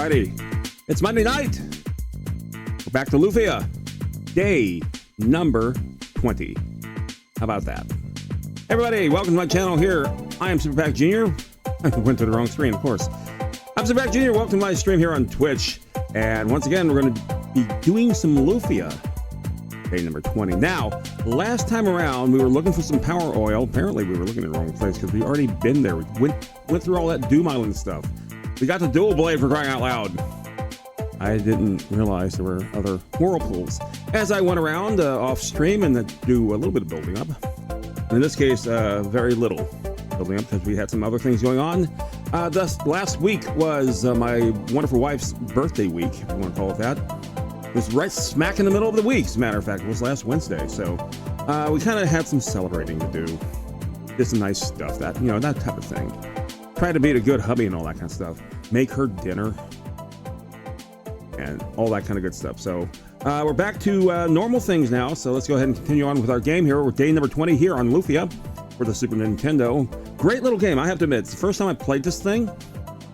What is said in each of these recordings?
Alrighty, it's Monday night. We're back to Lufia, day number 20. How about that? Everybody, welcome to my channel here. I am Superpac Jr. I went to the wrong screen, of course. I'm Superpac Jr. Welcome to my stream here on Twitch. And once again, we're going to be doing some Lufia, day number 20. Now, last time around, we were looking for some power oil. Apparently, we were looking in the wrong place because we already been there. We went through all that Doom Island stuff. We got the dual blade for crying out loud. I didn't realize there were other whirlpools. As I went around off stream and do a little bit of building up. In this case, very little building up because we had some other things going on. Thus, last week was my wonderful wife's birthday week, if you want to call it that. It was right smack in the middle of the week, as a matter of fact. It was last Wednesday, so we kind of had some celebrating to do. Did some nice stuff, that type of thing. Try to be a good hubby and all that kind of stuff. Make her dinner and all that kind of good stuff. So we're back to normal things now. So let's go ahead and continue on with our game here. We're day number 20 here on Lufia for the Super Nintendo. Great little game, I have to admit. It's the first time I played this thing,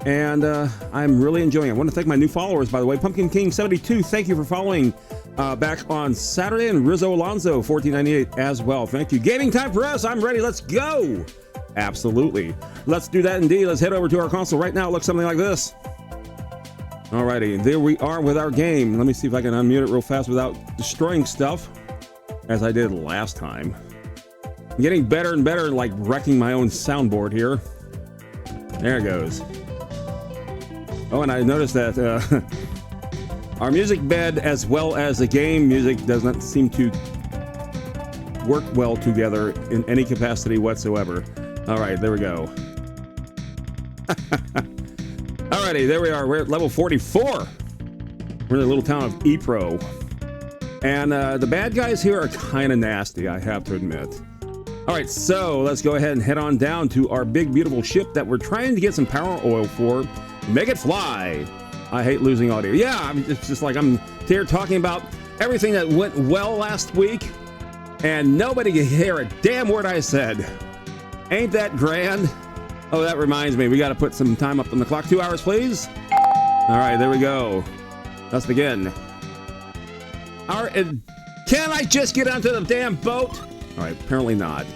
and I'm really enjoying it. I want to thank my new followers, by the way. Pumpkin King 72, thank you for following back on Saturday, and Rizzo Alonso 1498 as well. Thank you. Gaming time for us. I'm ready. Let's go. Absolutely. Let's do that indeed. Let's head over to our console right now. It looks something like this. Alrighty, there we are with our game. Let me see if I can unmute it real fast without destroying stuff, as I did last time. I'm getting better and better, like wrecking my own soundboard here. There it goes. Oh, and I noticed that our music bed as well as the game music does not seem to work well together in any capacity whatsoever. All right, there we go. Alrighty, there we are. We're at level 44. We're in the little town of Ypres. And the bad guys here are kind of nasty, I have to admit. Alright, so let's go ahead and head on down to our big, beautiful ship that we're trying to get some power oil for. Make it fly. I hate losing audio. Yeah, it's just like I'm here talking about everything that went well last week, and nobody can hear a damn word I said. Ain't that grand? Oh, that reminds me, we got to put some time up on the clock. 2 hours, please. All right, there we go. Let's begin. All right, can I just get onto the damn boat? All right, apparently not.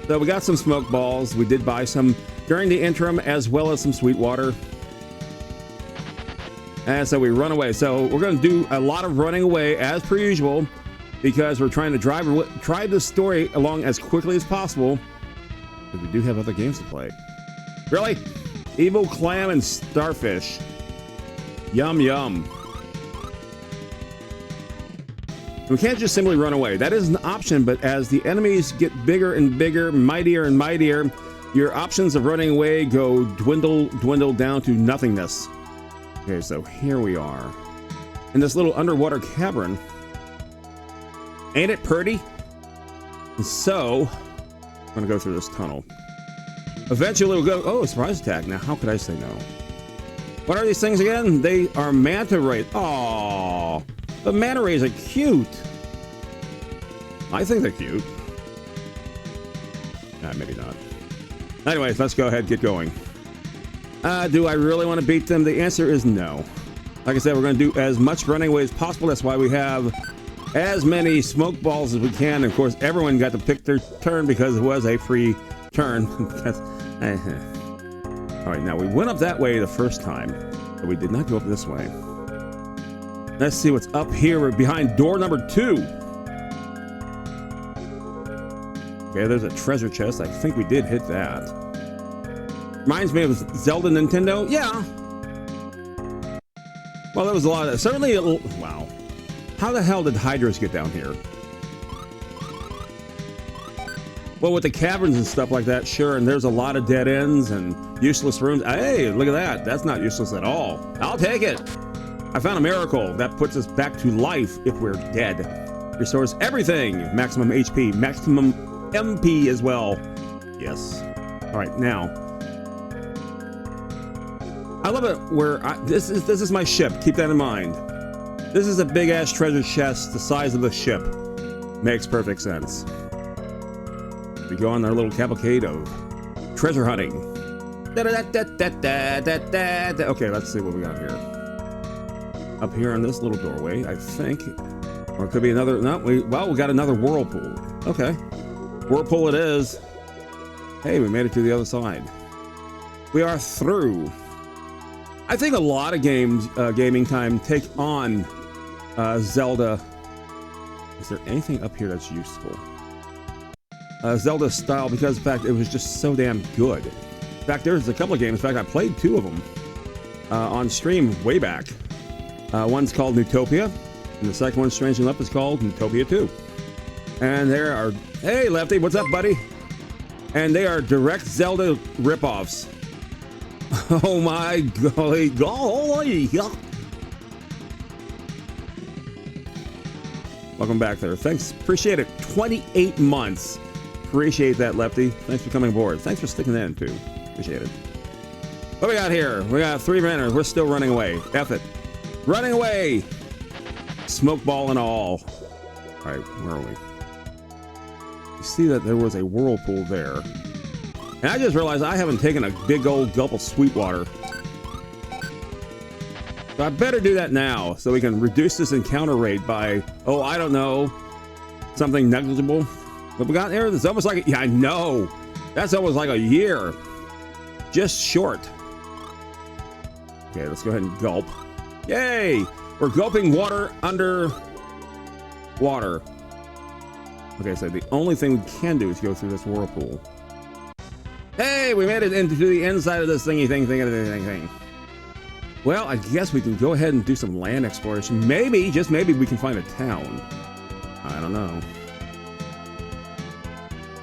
So we got some smoke balls. We did buy some during the interim, as well as some sweet water. And so we run away. So we're going to do a lot of running away, as per usual, because we're trying to drive the story along as quickly as possible. But we do have other games to play. Really? Evil clam and starfish. Yum, yum. We can't just simply run away. That is an option, but as the enemies get bigger and bigger, mightier and mightier, your options of running away dwindle down to nothingness. Okay, so here we are in this little underwater cavern. Ain't it pretty? And so I'm gonna go through this tunnel. Eventually we'll go. Oh, surprise attack. Now, how could I say no? What are these things again? They are manta rays. Aww, the manta rays are cute. I think they're cute. Nah, maybe not. Anyways, let's go ahead and get going. Do I really want to beat them? The answer is no. Like I said, we're going to do as much running away as possible. That's why we have as many smoke balls as we can. And of course, everyone got to pick their turn because it was a free turn. All right, now we went up that way the first time, but we did not go up this way. Let's see what's up here. We're behind door number 2. Okay, there's a treasure chest. I think we did hit that. Reminds me of Zelda Nintendo. Yeah. Well, there was a lot of... Certainly... Wow. How the hell did Hydras get down here? Well, with the caverns and stuff like that, sure, and there's a lot of dead ends and useless rooms. Hey, look at that. That's not useless at all. I'll take it. I found a miracle that puts us back to life if we're dead. Restores everything. Maximum HP, maximum MP as well. Yes. All right, now. I love it where this is my ship. Keep that in mind. This is a big ass treasure chest the size of the ship. Makes perfect sense. We go on our little cavalcade of treasure hunting. Okay, let's see what we got here. Up here in this little doorway, I think. Or it could be another. No, we got another whirlpool. Okay. Whirlpool it is. Hey, we made it to the other side. We are through. I think a lot of games, gaming time, take on Zelda. Is there anything up here that's useful? Zelda style, because in fact it was just so damn good. In fact, there's a couple of games. In fact, I played 2 of them on stream way back. One's called Utopia, and the second one, strangely enough, is called Utopia 2. And there are, hey Lefty, what's up, buddy? And they are direct Zelda ripoffs. Oh my golly, golly. Welcome back there. Thanks, appreciate it. 28 months. Appreciate that, Lefty. Thanks for coming aboard. Thanks for sticking in too. Appreciate it. What we got here? We got 3 minutes. We're still running away. F it. Running away. Smoke ball and all. All right, where are we? You see that there was a whirlpool there. And I just realized I haven't taken a big old gulp of sweet water. So I better do that now so we can reduce this encounter rate by, oh, I don't know, something negligible. What we got there? It's almost like, yeah, I know. That's almost like a year. Just short. Okay, let's go ahead and gulp. Yay! We're gulping water under water. Okay, so the only thing we can do is go through this whirlpool. Hey, we made it into the inside of this thingy thing. Well, I guess we can go ahead and do some land exploration. Maybe, just maybe, we can find a town. I don't know.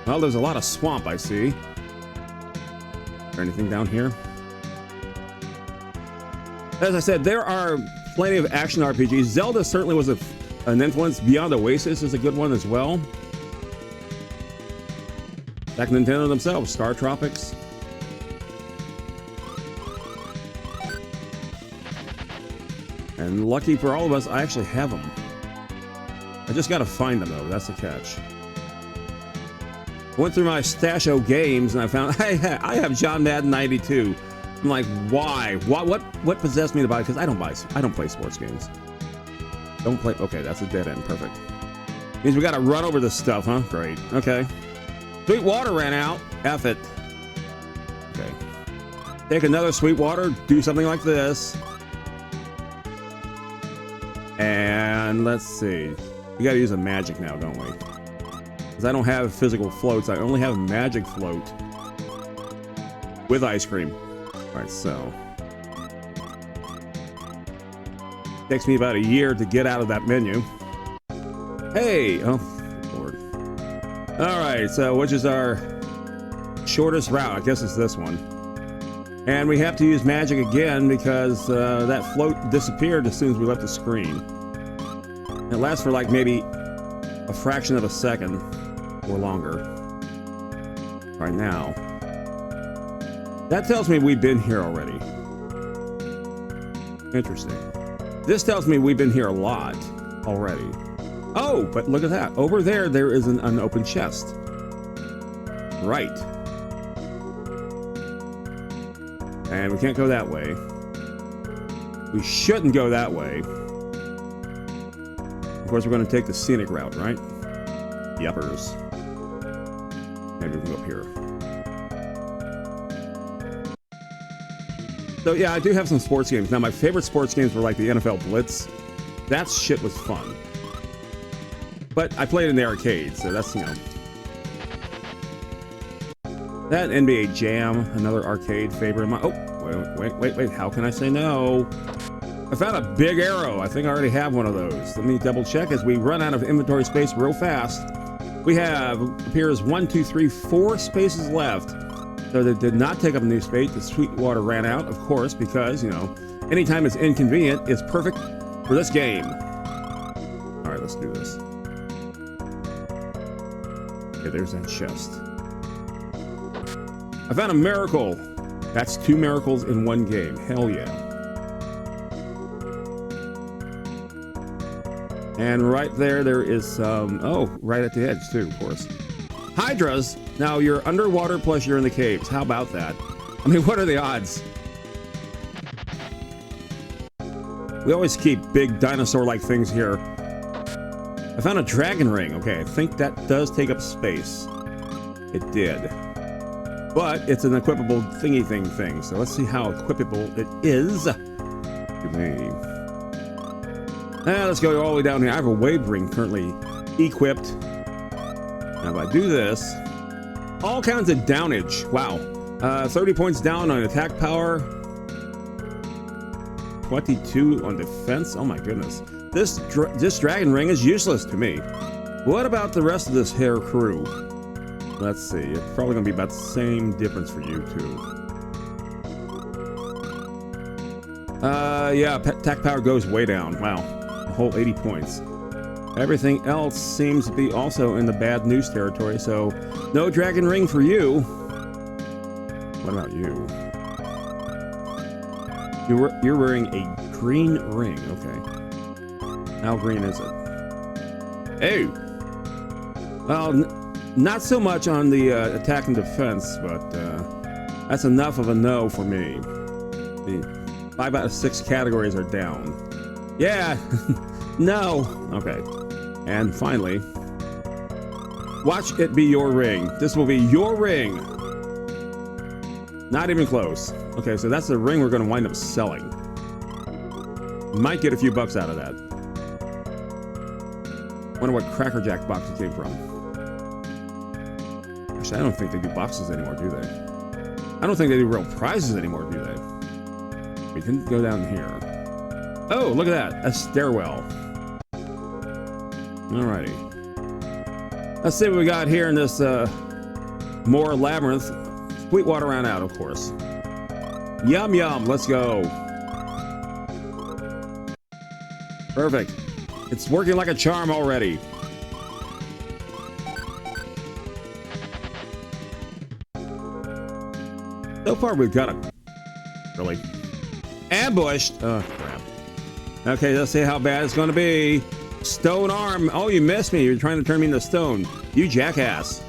Well, there's a lot of swamp, I see. Is there anything down here? As I said, there are plenty of action RPGs. Zelda certainly was an influence. Beyond Oasis is a good one as well. Back Nintendo themselves, Star Tropics. And lucky for all of us, I actually have them. I just gotta find them though, that's the catch. I went through my stash of games and I found I have John Madden 92. I'm like, why? What possessed me to buy? Because I don't play sports games. Don't play. Okay, that's a dead end. Perfect. Means we gotta run over this stuff, huh? Great. Okay. Sweet water ran out. F it. Okay. Take another sweet water. Do something like this. And let's see. We gotta use a magic now, don't we? Because I don't have physical floats. I only have magic float with ice cream. All right, so takes me about a year to get out of that menu. Hey, oh Lord. All right, so which is our shortest route? I guess it's this one. And we have to use magic again because that float disappeared as soon as we left the screen. It lasts for like maybe a fraction of a second or longer. Right now. That tells me we've been here already. Interesting. This tells me we've been here a lot already. Oh, but look at that. Over there, there is an open chest. Right. And we can't go that way. We shouldn't go that way. Of course, we're going to take the scenic route, right? Yuppers. Maybe we can go up here. So yeah, I do have some sports games. Now, my favorite sports games were like the NFL Blitz. That shit was fun. But I played in the arcade, so that's, you know. That NBA Jam, another arcade favorite of mine. Oh, wait. How can I say no? I found a big arrow. I think I already have one of those. Let me double check as we run out of inventory space real fast. We have, appears 1, 2, 3, 4 spaces left. So they did not take up a new space. The sweet water ran out, of course, because, you know, anytime it's inconvenient, it's perfect for this game. All right, let's do this. Okay, there's that chest. I found a miracle. That's 2 miracles in one game. Hell yeah. And right there is some, oh, right at the edge too, of course. Hydras. Now you're underwater plus you're in the caves. How about that? I mean, what are the odds? We always keep big dinosaur-like things here. I found a dragon ring. Okay, I think that does take up space. It did. But it's an equipable thingy thing. So let's see how equipable it is. To me. Let's go all the way down here. I have a wave ring currently equipped. Now if I do this, all kinds of downage. Wow. 30 points down on attack power. 22 on defense. Oh my goodness. This dragon ring is useless to me. What about the rest of this hair crew? Let's see. It's probably going to be about the same difference for you too. Yeah, attack power goes way down. Wow. A whole 80 points. Everything else seems to be also in the bad news territory, so no dragon ring for you. What about you? You're wearing a green ring. Okay. How green is it? Hey! Well, not so much on the attack and defense, but that's enough of a no for me. The 5 out of 6 categories are down. Yeah! No! Okay. And finally, watch it be your ring. This will be your ring. Not even close. Okay, so that's the ring we're going to wind up selling. Might get a few bucks out of that. Wonder what Cracker Jack box it came from. Actually, I don't think they do boxes anymore, do they? I don't think they do real prizes anymore, do they? We can go down here. Oh, look at that. A stairwell. Alrighty. Let's see what we got here in this more labyrinth. Sweetwater ran out, of course. Yum yum, let's go. Perfect. It's working like a charm already. So far we've got a... Really? Ambushed! Oh, crap. Okay, let's see how bad it's gonna be. Stone arm. Oh, you missed me. You're trying to turn me into stone. You jackass.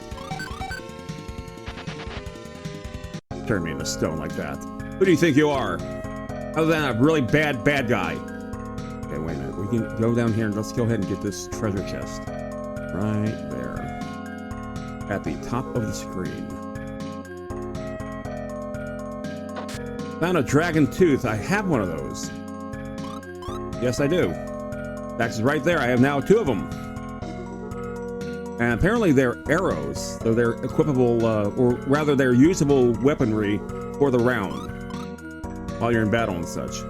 Turn me into stone like that. Who do you think you are? Other than a really bad guy. Okay, wait a minute. We can go down here and let's go ahead and get this treasure chest. Right there. At the top of the screen. Found a dragon tooth. I have one of those. Yes, I do. That's right there. I have now 2 of them. And apparently they're arrows, so they're equipable, or rather they're usable weaponry for the round while you're in battle and such,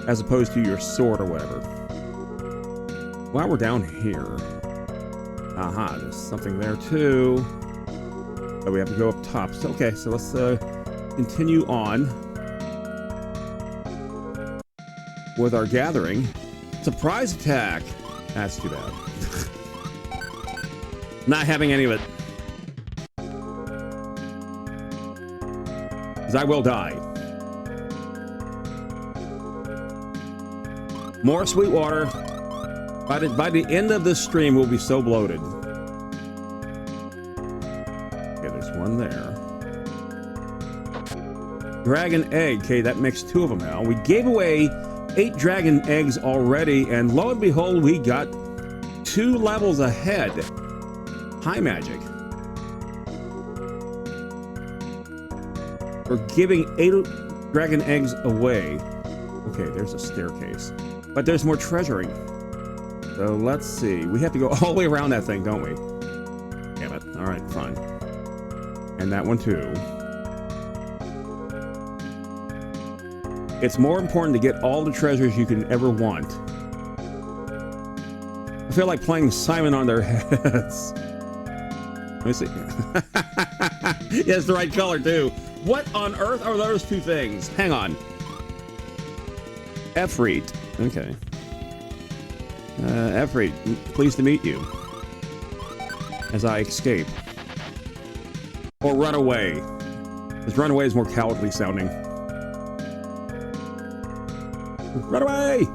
as opposed to your sword or whatever. While we're down here, aha, there's something there too. But we have to go up top. So, okay, so let's continue on with our gathering. Surprise attack. That's too bad. Not having any of it. Because I will die. More Sweetwater. By the end of this stream, we'll be so bloated. Okay, there's one there. Dragon egg. Okay, that makes 2 of them now. We gave away 8 dragon eggs already, and lo and behold, we got 2 levels ahead. High magic. We're giving 8 dragon eggs away. Okay, there's a staircase. But there's more treasuring. So let's see. We have to go all the way around that thing, don't we? Damn it. Alright, fine. And that one too. It's more important to get all the treasures you can ever want. I feel like playing Simon on their heads. Let me see. Yeah, it's the right color too. What on earth are those 2 things? Hang on. Efreet. Okay. Efreet, pleased to meet you. As I escape. Or run away. Because run away is more cowardly sounding. Run away!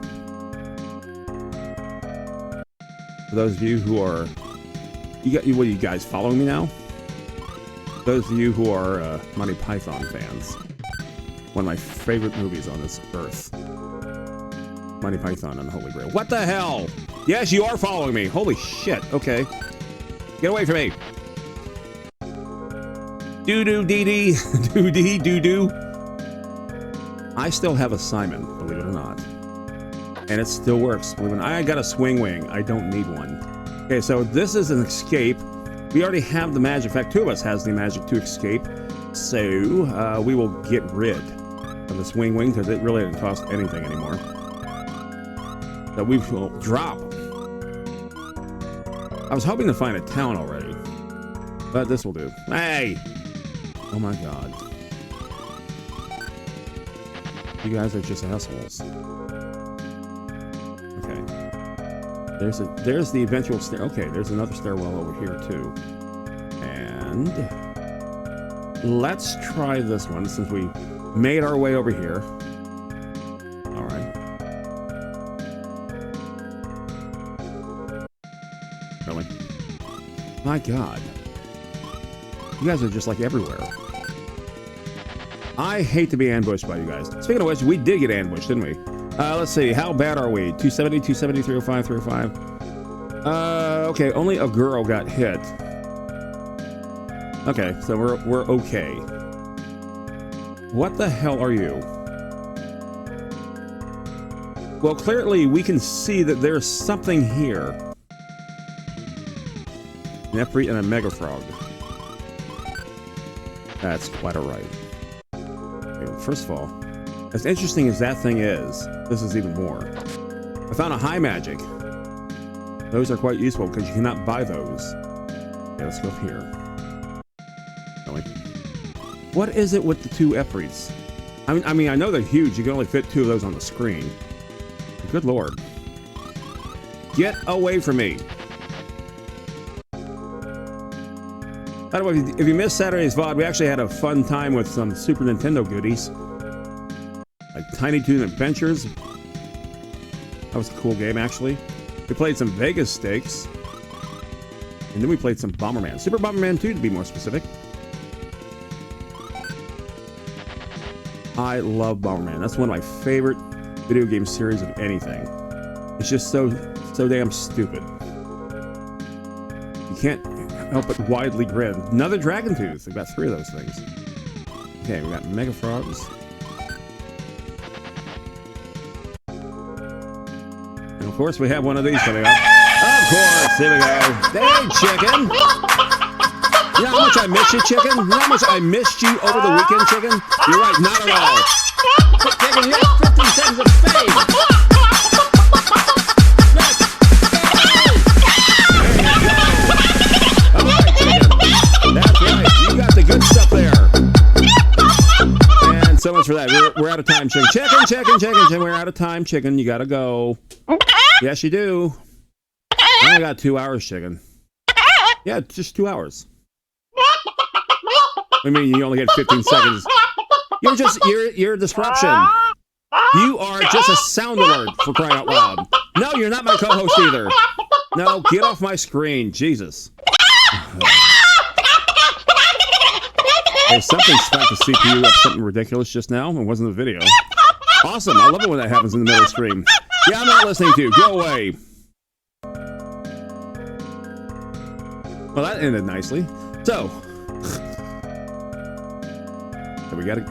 For those of you who are... what are you guys following me now? Those of you who are Monty Python fans. One of my favorite movies on this earth. Monty Python and the Holy Grail. What the hell? Yes, you are following me. Holy shit. Okay. Get away from me. Doo-doo-dee-dee. Doo-dee, doo-doo. I still have a Simon, believe it or not. And it still works. I got a swing wing. I don't need one. Okay, so this is an escape. We already have the magic. In fact, two of us has the magic to escape. So we will get rid of the swing wing because it really doesn't cost anything anymore. So we will drop. I was hoping to find a town already, but this will do. Hey! Oh my god. You guys are just assholes. Okay. There's the eventual stair. Okay, there's another stairwell over here too. And let's try this one since we made our way over here. All right. Really? My god. You guys are just like everywhere. I hate to be ambushed by you guys. Speaking of which, we did get ambushed, didn't we? Let's see. How bad are we? 270, 270, 305, 305. Okay. Only a girl got hit. Okay. So we're okay. What the hell are you? Well, clearly we can see that there's something here. An Efreet and a Mega Frog. That's quite alright. Okay, first of all, as interesting as that thing is, this is even more. I found a high magic. Those are quite useful because you cannot buy those. Okay, let's go up here. Really? What is it with the two Efreets? I mean, I know they're huge. You can only fit two of those on the screen. Good lord. Get away from me. By the way, if you missed Saturday's VOD, we actually had a fun time with some Super Nintendo goodies. Like Tiny Toon Adventures. That was a cool game, actually. We played some Vegas Stakes. And then we played some Bomberman. Super Bomberman 2, to be more specific. I love Bomberman. That's one of my favorite video game series of anything. It's just so damn stupid. You can't help but widely grin. Another Dragon Tooth. We've got 3 of those things. Okay, we got Mega Frogs. And of course, we have one of these coming up. Of course, here we go. Hey, chicken! You know how much I miss you, chicken? You know how much I missed you over the weekend, chicken? You're right, not at all. Chicken, you have 15 seconds of fame. That's right, you got the good stuff there. And so much for that. We're out of time, chicken. Chicken. We're out of time, chicken. You gotta go. Yes, you do. I only got 2 hours, chicken. Yeah, just 2 hours. I mean, you only get 15 seconds. You're a disruption. You are just a sound alert, for crying out loud. No, you're not my co-host either. No, get off my screen, Jesus. Hey, something spiked the CPU up something ridiculous just now. It wasn't the video. Awesome. I love it when that happens in the middle of the stream. Yeah, I'm not listening to you. Go away. Well, that ended nicely. So, we gotta.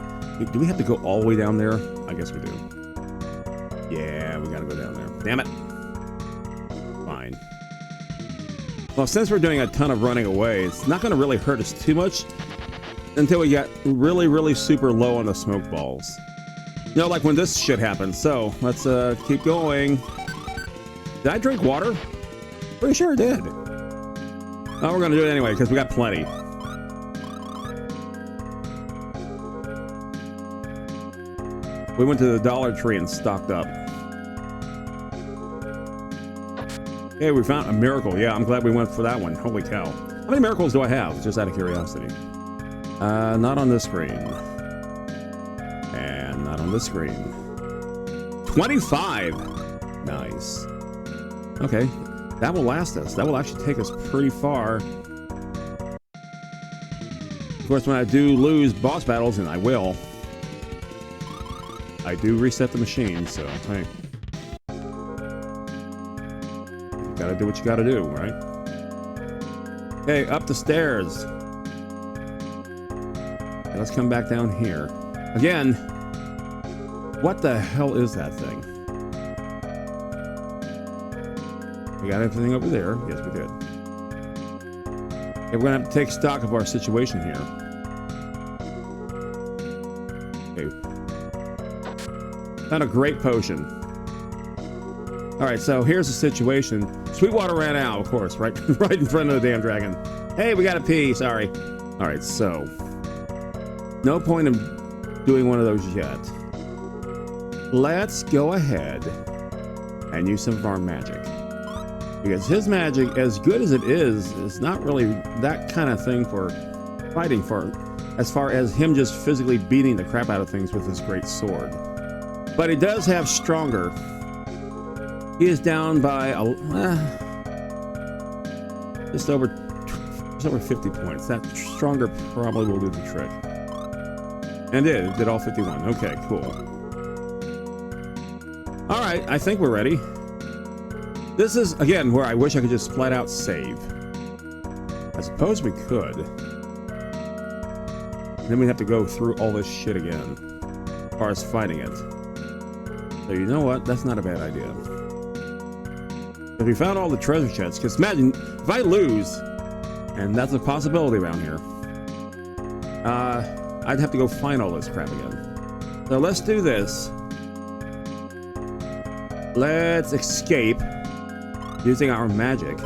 Do we have to go all the way down there? I guess we do. Yeah, we gotta go down there. Damn it. Fine. Well, since we're doing a ton of running away, it's not gonna really hurt us too much until we get really, really super low on the smoke balls. You know, like when this shit happens. So, let's keep going. Did I drink water? Pretty sure I did. Oh, we're gonna do it anyway, because we got plenty. We went to the Dollar Tree and stocked up. Hey, we found a miracle. Yeah, I'm glad we went for that one. Holy cow. How many miracles do I have? Just out of curiosity. Not on this screen. And not on this screen. 25! Nice. Okay. That will last us. That will actually take us pretty far. Of course, when I do lose boss battles, and I will, I do reset the machine, so hey. You gotta do what you gotta do, right? Okay, up the stairs. Okay, let's come back down here. Again, what the hell is that thing? We got everything over there. Yes, we did. Okay, we're gonna have to take stock of our situation here. Okay. Found a great potion. Alright, so here's the situation. Sweetwater ran out, of course, right in front of the damn dragon. Hey, we gotta pee, sorry. Alright, so no point in doing one of those yet. Let's go ahead and use some of our magic. Because his magic, as good as it is not really that kind of thing for fighting for, as far as him just physically beating the crap out of things with his great sword. But he does have stronger. He is down by just over 50 points. That stronger probably will do the trick. And it did all 51. Okay, cool. All right, I think we're ready. This is, again, where I wish I could just flat out save. I suppose we could. Then we'd have to go through all this shit again, as far as fighting it. So you know what? That's not a bad idea. If we found all the treasure chests, because imagine, if I lose, and that's a possibility around here, I'd have to go find all this crap again. So let's do this. Let's escape using our magic.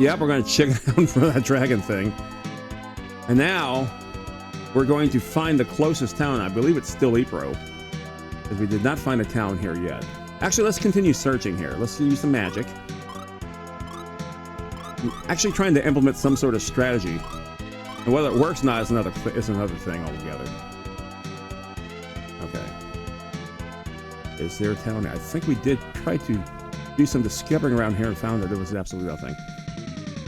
Yep, we're going to chicken out for that dragon thing. And now we're going to find the closest town. I believe it's still Ypres, because we did not find a town here yet. Actually, let's continue searching here. Let's use some magic. I'm actually trying to implement some sort of strategy. And whether it works or not is another thing altogether. Okay. Is there a town here? I think we did try to do some discovering around here and found that there was absolutely nothing.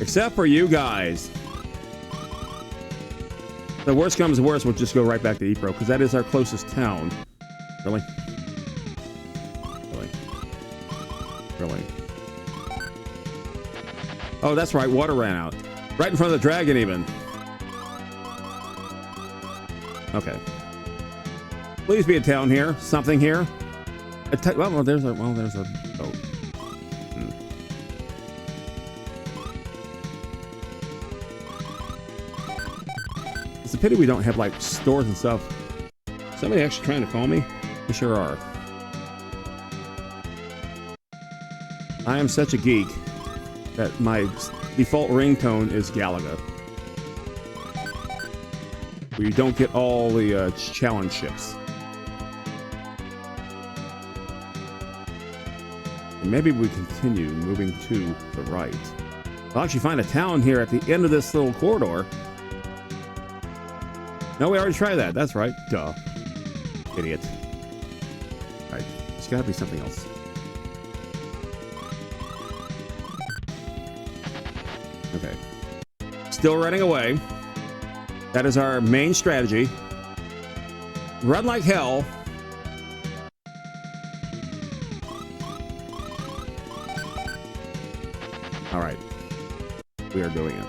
Except for you guys. The worst comes to worst, we'll just go right back to Ypres, because that is our closest town. Really? Really? Really? Oh, that's right, water ran out. Right in front of the dragon, even. Okay. Please be a town here. Something here. Well, there's a boat. It's a pity we don't have like stores and stuff. Somebody actually trying to call me? They sure are. I am such a geek that my default ringtone is Galaga. Where you don't get all the challenge ships. And maybe we continue moving to the right. I'll actually find a town here at the end of this little corridor. No, we already tried that. That's right. Duh. Idiot. Alright, there's gotta be something else. Okay. Still running away. That is our main strategy. Run like hell. All right. We are doing it.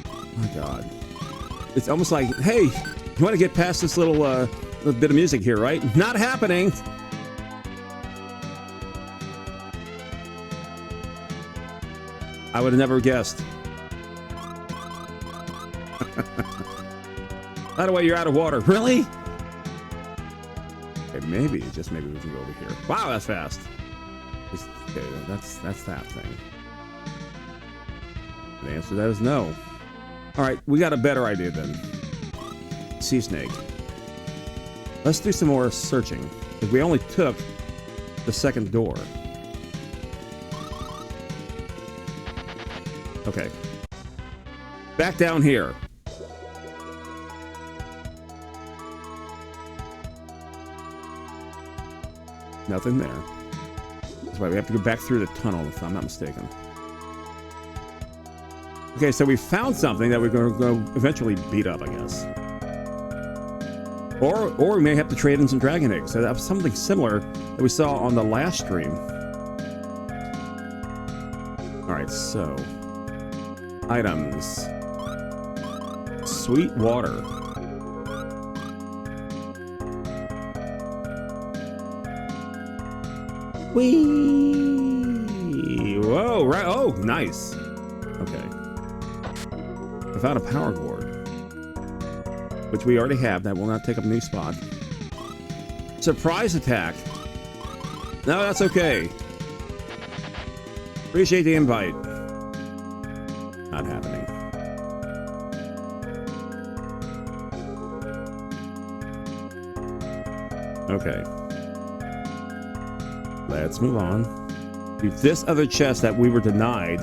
Oh my God. It's almost like, hey, you want to get past this little bit of music here, right? Not happening. I would have never guessed. By the way, you're out of water. Really? Okay, maybe, just maybe we can go over here. Wow, that's fast. Okay, that's that thing. The answer to that is no. All right, we got a better idea then. Sea snake. Let's do some more searching, because we only took the second door. Okay. Back down here. Nothing there. That's why we have to go back through the tunnel, if I'm not mistaken. Okay, so we found something that we're going to go eventually beat up, I guess. Or we may have to trade in some dragon eggs. So that was something similar that we saw on the last stream. All right, so items. Sweet water. Whee! Whoa, right. Oh, nice. Okay. I found a power gourd, which we already have. That will not take up a new spot. Surprise attack. No, that's okay. Appreciate the invite. Not happening. Okay. Let's move on. This other chest that we were denied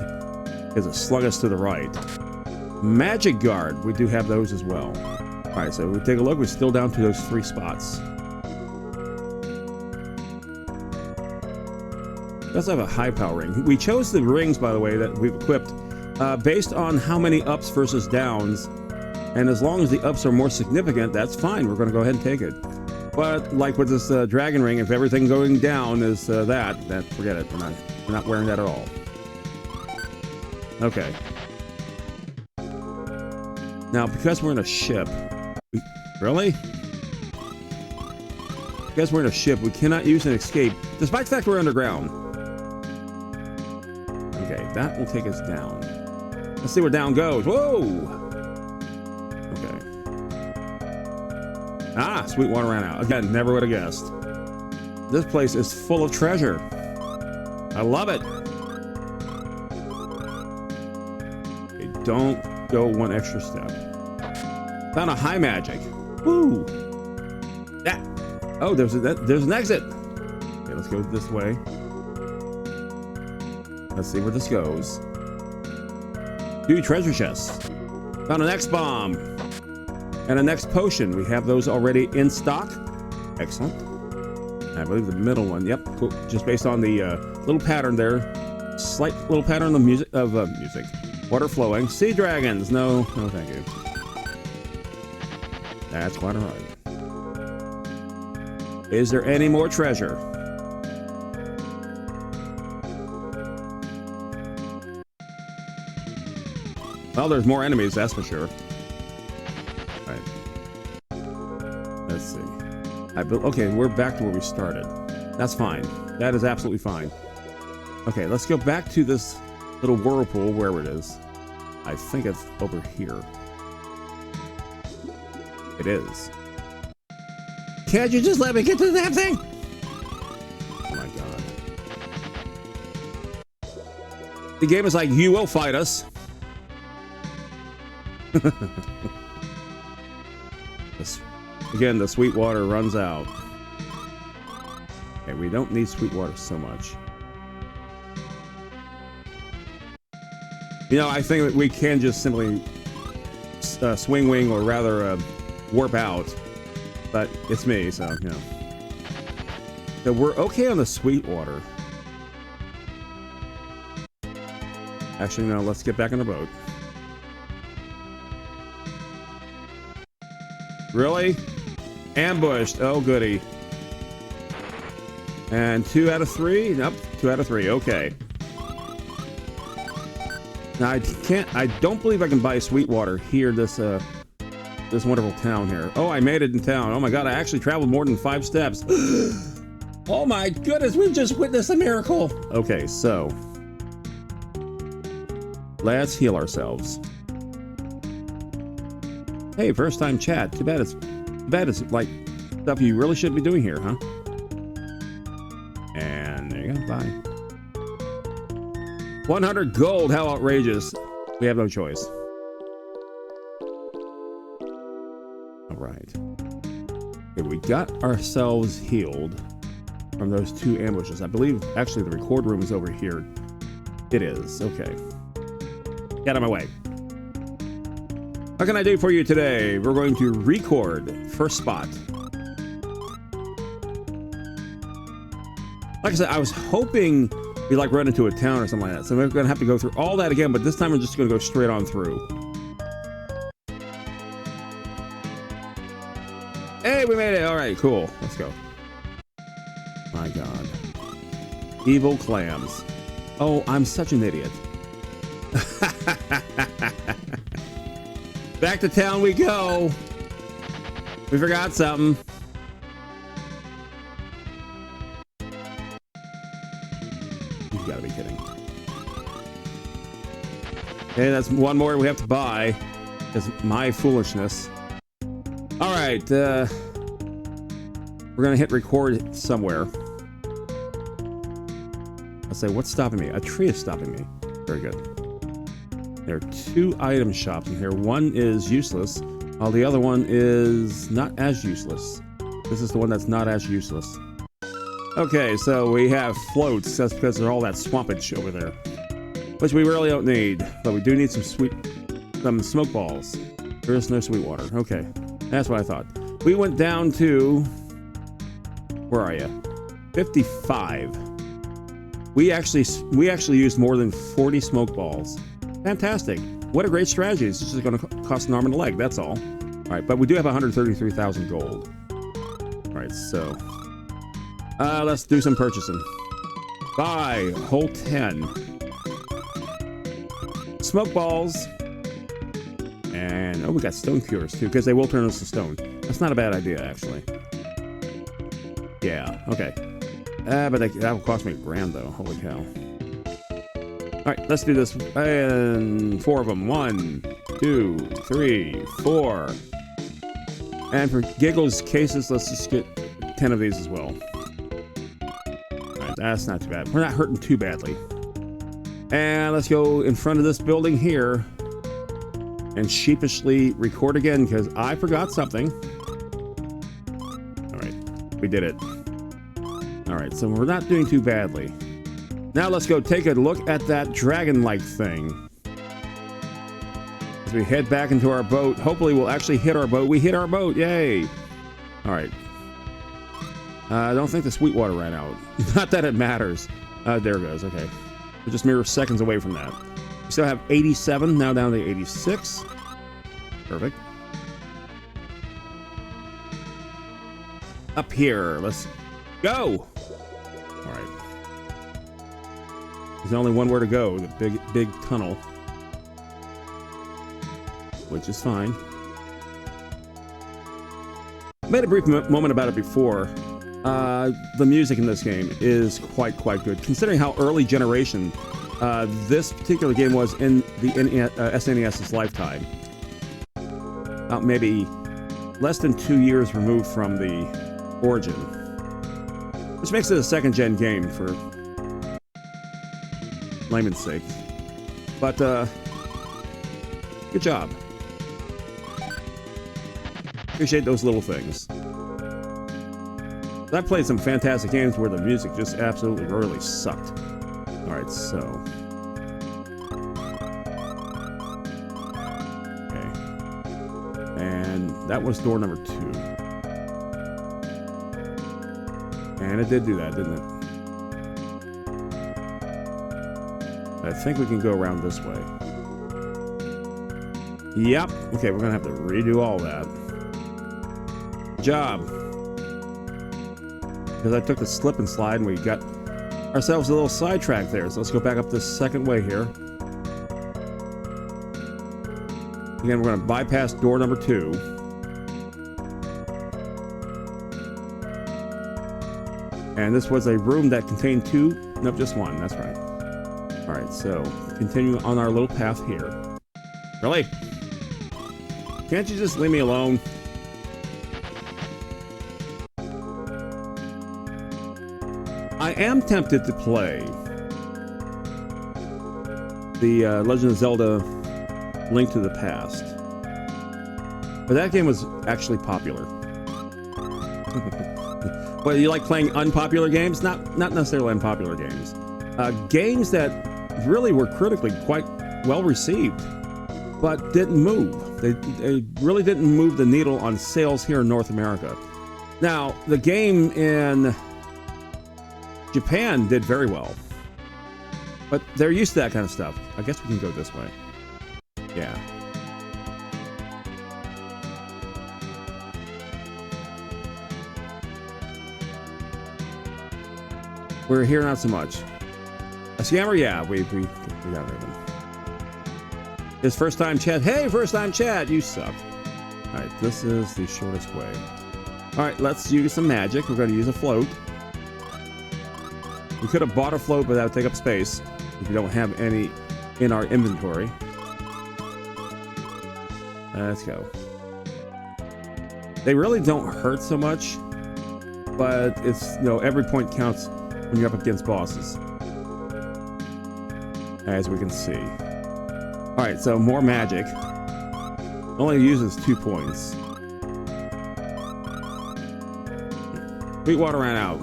is a slug us to the right. Magic guard. We do have those as well. All right, so we take a look. We're still down to those 3 spots. Does have a high power ring. We chose the rings, by the way, that we've equipped based on how many ups versus downs. And as long as the ups are more significant, that's fine. We're going to go ahead and take it. But like with this dragon ring, if everything going down is that forget it. We're not wearing that at all. Okay. Now, because we're in a ship, really? Because we're in a ship, we cannot use an escape, despite the fact we're underground. Okay, that will take us down. Let's see where down goes. Whoa! Okay. Ah, sweet water ran out. Again, never would have guessed. This place is full of treasure. I love it. Okay, don't go one extra step. Found a high magic. Woo! That. Oh, there's an exit. Okay, let's go this way. Let's see where this goes. 2 treasure chests. Found an X-bomb and a next potion. We have those already in stock. Excellent. I believe the middle one. Yep. Cool. Just based on the little pattern there. Slight little pattern of music. Water flowing. Sea dragons. No, thank you. That's quite all right. Is there any more treasure? Well, there's more enemies, that's for sure. All right. Let's see. Okay, we're back to where we started. That's fine. That is absolutely fine. Okay, let's go back to this little whirlpool, wherever it is. I think it's over here. It is. Can't you just let me get to that thing? Oh my god. The game is like, you will fight us. Again, the sweet water runs out. Okay, we don't need sweet water so much. You know, I think that we can just simply swing wing, or rather warp out. But it's me, so, you know. So we're okay on the sweet water. Actually, no, let's get back on the boat. Really? Ambushed. Oh, goody. And 2 out of 3? Nope, 2 out of 3. Okay. Now, I don't believe I can buy sweet water here, this wonderful town here. Oh, I made it in town. Oh my god, I actually traveled more than 5 steps. Oh my goodness, we just witnessed a miracle. Okay, so let's heal ourselves. Hey, first time chat. Too bad it's like stuff you really shouldn't be doing here, huh? And there you go. Bye. 100 gold. How outrageous. We have no choice. All right. Okay, we got ourselves healed from those 2 ambushes. I believe actually the record room is over here. It is. Okay. Get out of my way. What can I do for you today? We're going to record first spot. Like I said, I was hoping be like running into a town or something like that. So we're going to have to go through all that again, but this time we're just going to go straight on through. Hey, we made it. All right, cool. Let's go. My God. Evil clams. Oh, I'm such an idiot. Back to town we go. We forgot something. You've got to be kidding. Okay, that's one more we have to buy. Because my foolishness. All right, we're gonna hit record somewhere. Let's say, what's stopping me? A tree is stopping me. Very good. There are 2 item shops in here. One is useless, while the other one is not as useless. This is the one that's not as useless. Okay, so we have floats. That's because there's all that swampage over there, which we really don't need, but we do need some smoke balls. There is no sweet water. Okay. That's what I thought. We went down to, where are you? 55. We actually used more than 40 smoke balls. Fantastic. What a great strategy. It's just going to cost an arm and a leg. That's all. All right, but we do have 133,000 gold. All right, so let's do some purchasing. Buy whole 10 smoke balls. And, oh, we got stone cures, too, because they will turn us to stone. That's not a bad idea, actually. Yeah, okay. But that will cost me $1,000, though. Holy cow. All right, let's do this. And 4 of them. 1, 2, 3, 4. And for giggles cases, let's just get 10 of these as well. All right, that's not too bad. We're not hurting too badly. And let's go in front of this building here and sheepishly record again because I forgot something. All right, we did it. All right, so we're not doing too badly. Now let's go take a look at that dragon-like thing. As we head back into our boat, hopefully we'll actually hit our boat. We hit our boat, yay! All right. I don't think the sweet water ran out. Not that it matters. There it goes, okay. We're just mere seconds away from that. We still have 87, now down to 86. Perfect. Up here, let's go. All right. There's only one where to go, the big tunnel. Which is fine. I made a brief moment about it before. The music in this game is quite good, considering how early generation this particular game was in the SNES's lifetime. Maybe less than 2 years removed from the origin, which makes it a second-gen game for layman's sake. But good job. Appreciate those little things. I've played some fantastic games where the music just absolutely really sucked. Alright, so. Okay. And that was door number 2. And it did do that, didn't it? I think we can go around this way. Yep. Okay, we're gonna have to redo all that. Good job. Because I took the slip and slide and we got ourselves a little sidetrack there. So let's go back up this second way here. Again, we're going to bypass door number 2. And this was a room that contained 2, nope, just 1, that's right. All right, so continue on our little path here. Really? Can't you just leave me alone? I am tempted to play the Legend of Zelda Link to the Past, but that game was actually popular. But you like playing unpopular games? Not necessarily unpopular games. Games that really were critically quite well received, but didn't move. They really didn't move the needle on sales here in North America. Now, the game in Japan did very well. But they're used to that kind of stuff. I guess we can go this way. Yeah. We're here not so much. A scammer? Yeah, we got rid of him. His first time chat. Hey, first time chat. You suck. All right, this is the shortest way. All right, let's use some magic. We're going to use a float. We could have bought a float, but that would take up space if we don't have any in our inventory. Let's go. They really don't hurt so much, but it's, you know, every point counts when you're up against bosses, as we can see. All right, so more magic. Only uses 2 points. Sweetwater ran out.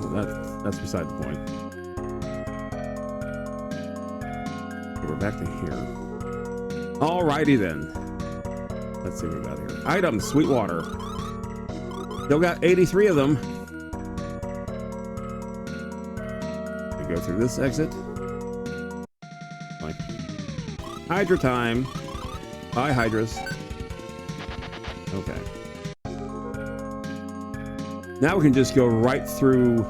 That's beside the point. Okay, we're back to here. Alrighty then. Let's see what we got here. Items, Sweetwater. Still got 83 of them. We go through this exit. Like Hydra time. Bye, Hydras. Okay. Now we can just go right through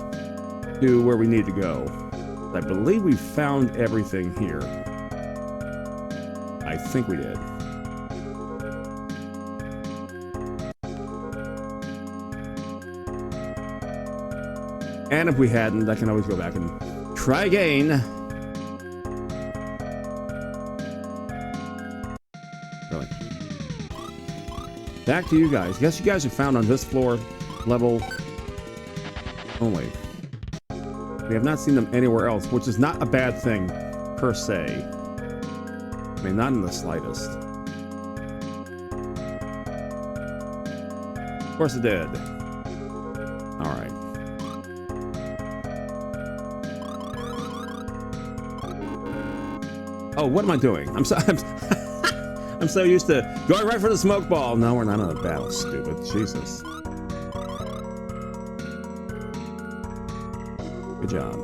to where we need to go. I believe we found everything here. I think we did. And if we hadn't, I can always go back and try again. Really. Back to you guys. Guess you guys are found on this floor level only. We have not seen them anywhere else, which is not a bad thing per se. I mean, not in the slightest. Of course it did. All right. Oh, what am I doing? I'm so used to going right for the smoke ball. No, we're not on a battle, stupid. Jesus. Good job.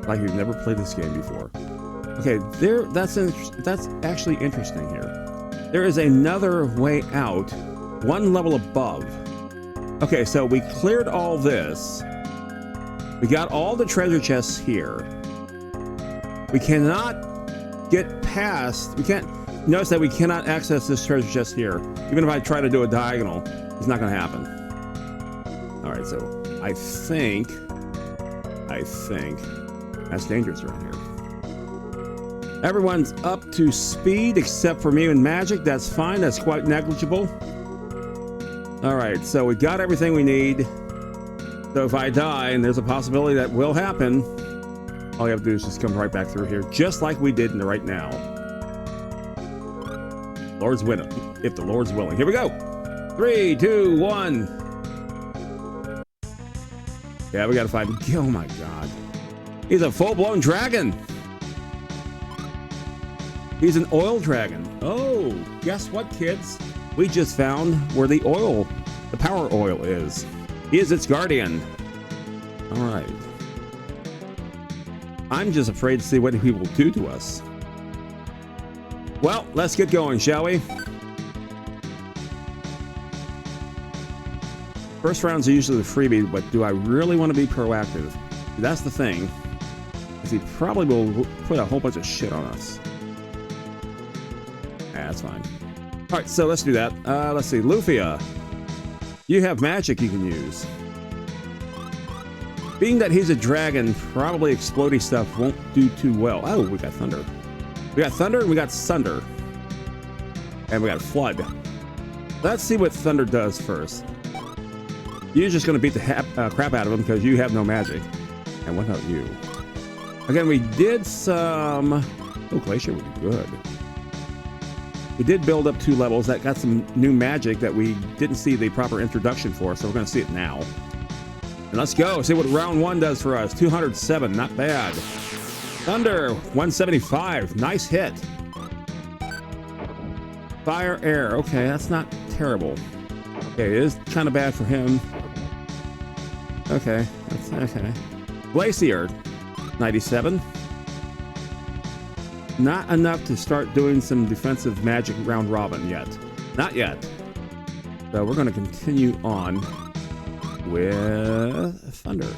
Like you've never played this game before. Okay, that's actually interesting here. There is another way out, one level above. Okay, so we cleared all this. We got all the treasure chests here. We cannot get past, we can't, notice that we cannot access this treasure chest here. Even if I try to do a diagonal, it's not gonna happen. All right, so I think that's dangerous around here. Everyone's up to speed except for me and magic. That's fine, that's quite negligible. All right, so we got everything we need. So if I die, and there's a possibility that will happen, all you have to do is just come right back through here, just like we did right now. Lord's winning, if the Lord's willing. Here we go. 3, 2, 1. Yeah, we gotta fight him. Oh my God. He's a full-blown dragon. He's an oil dragon. Oh, guess what, kids? We just found where the power oil is. He is its guardian. All right. I'm just afraid to see what he will do to us. Well, let's get going, shall we? First rounds are usually the freebie, but do I really want to be proactive? That's the thing. Because he probably will put a whole bunch of shit on us. That's fine. All right, so let's do that. Let's see, Lufia. You have magic you can use. Being that he's a dragon, probably explodey stuff won't do too well. Oh, we got thunder. We got thunder and we got sunder. And we got flood. Let's see what thunder does first. You're just going to beat the crap out of him because you have no magic. And what about you? Again, we did some... Oh, Glacier would be good. We did build up 2 levels. That got some new magic that we didn't see the proper introduction for, so we're going to see it now. And let's go. See what round 1 does for us. 207. Not bad. Thunder. 175. Nice hit. Fire, air. Okay, that's not terrible. Okay, it is kind of bad for him. Okay, that's okay. Glacier, 97. Not enough to start doing some defensive magic round robin yet. Not yet. So we're going to continue on with Thunder.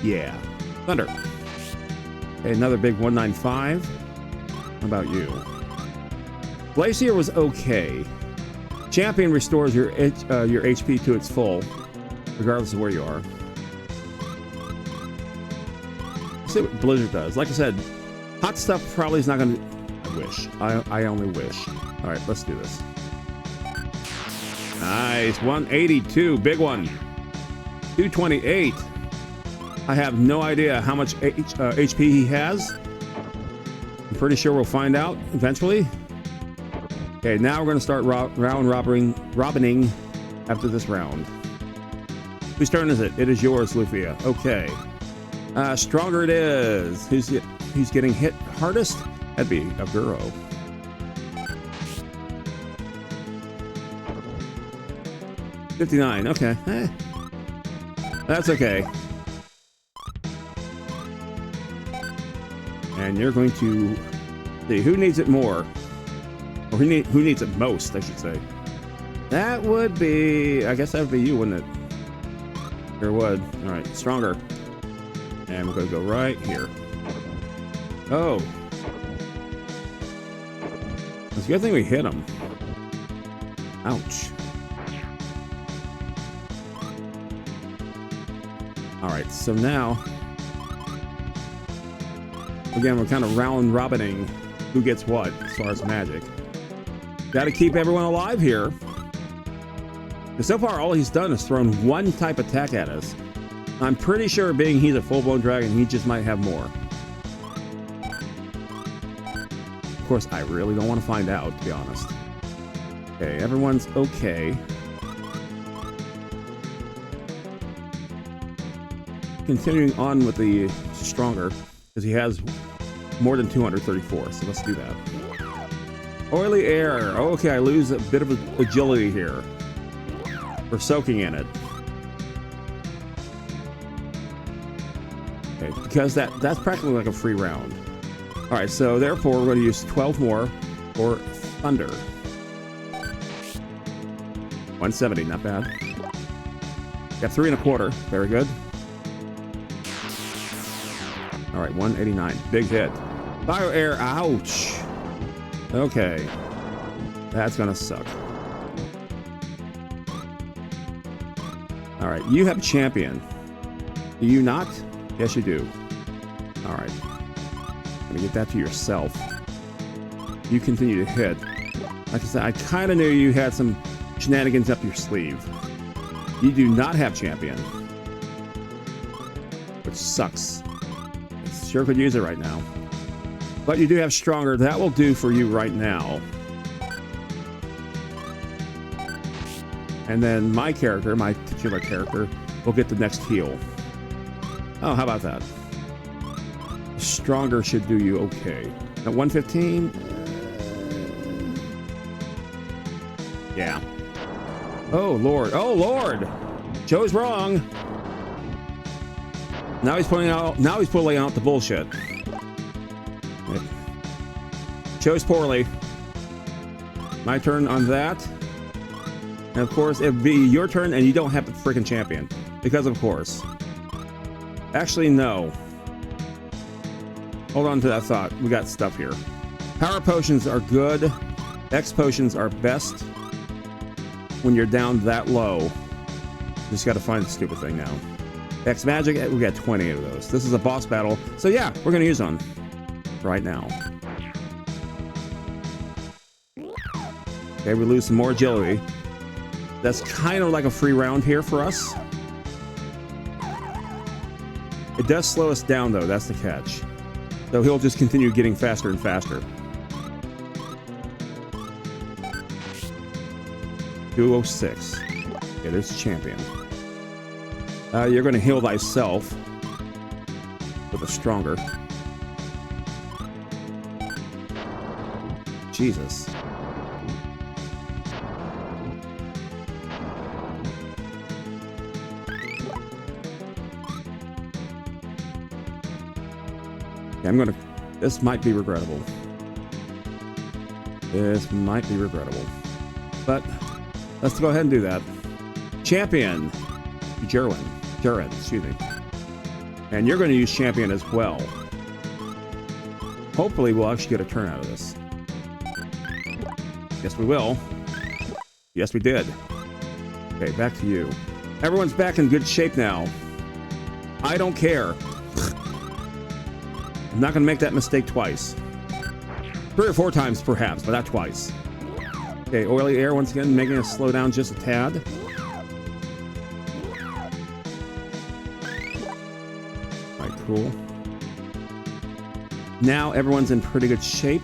Yeah, Thunder. Okay, another big 195. How about you? Glacier was okay. Champion restores your HP to its full, regardless of where you are. Let's see what Blizzard does. Like I said, hot stuff probably is not going to... I wish. I only wish. All right, let's do this. Nice. 182. Big one. 228. I have no idea how much HP he has. I'm pretty sure we'll find out eventually. Okay, now we're going to start robining after this round. Whose turn is it? It is yours, Lufia. Okay. Stronger it is. Who's getting hit hardest? That'd be a girl. $59. Okay. That's okay. And you're going to see who needs it more. Or who needs it most, I should say. That would be... I guess that would be you, wouldn't it? Sure would. Alright, stronger. And we're going to go right here. Oh. It's a good thing we hit him. Ouch. Alright, so now... Again, we're kind of round robining who gets what as far as magic. Got to keep everyone alive here. And so far, all he's done is thrown one type attack at us. I'm pretty sure, being he's a full-blown dragon, he just might have more. Of course, I really don't want to find out, to be honest. Okay, everyone's okay. Continuing on with the stronger, because he has more than 234, so let's do that. Oily air. Okay, I lose a bit of agility here. We're soaking in it. Okay, because that's practically like a free round. All right, so therefore we're going to use 12 more for Thunder. 170, not bad. Got 3 1/4. Very good. All right, 189. Big hit. Fire air. Ouch. Okay. That's gonna suck. All right, you have a champion. Do you not? Yes, you do. All right. Gonna get that to yourself. You continue to hit. Like I said, I kind of knew you had some shenanigans up your sleeve. You do not have champion, which sucks. Sure could use it right now. But you do have stronger. That will do for you right now. And then my character, my titular character, will get the next heal. Oh, how about that? Stronger should do you okay. At 115? Yeah. Oh, Lord. Oh, Lord! Joe's wrong. Now he's pulling out the bullshit. Chose poorly. My turn on that. And of course, it'd be your turn and you don't have the freaking champion. Because of course. Actually, no. Hold on to that thought. We got stuff here. Power potions are good. X potions are best when you're down that low. Just gotta find the stupid thing now. X magic, we got 20 of those. This is a boss battle. So yeah, we're gonna use one right now. Okay, we lose some more agility. That's kind of like a free round here for us. It does slow us down though, that's the catch. So he'll just continue getting faster and faster. 206. Okay, there's the champion. You're going to heal thyself with a stronger. Jesus. Yeah, this might be regrettable. This might be regrettable. But let's go ahead and do that. Champion. Jaren, excuse me. And you're going to use champion as well. Hopefully we'll actually get a turn out of this. Yes, we will. Yes, we did. Okay, back to you. Everyone's back in good shape now. I don't care. I'm not going to make that mistake twice. 3 or 4 times, perhaps, but not twice. Okay, oily air once again, making us slow down just a tad. All right, cool. Now everyone's in pretty good shape.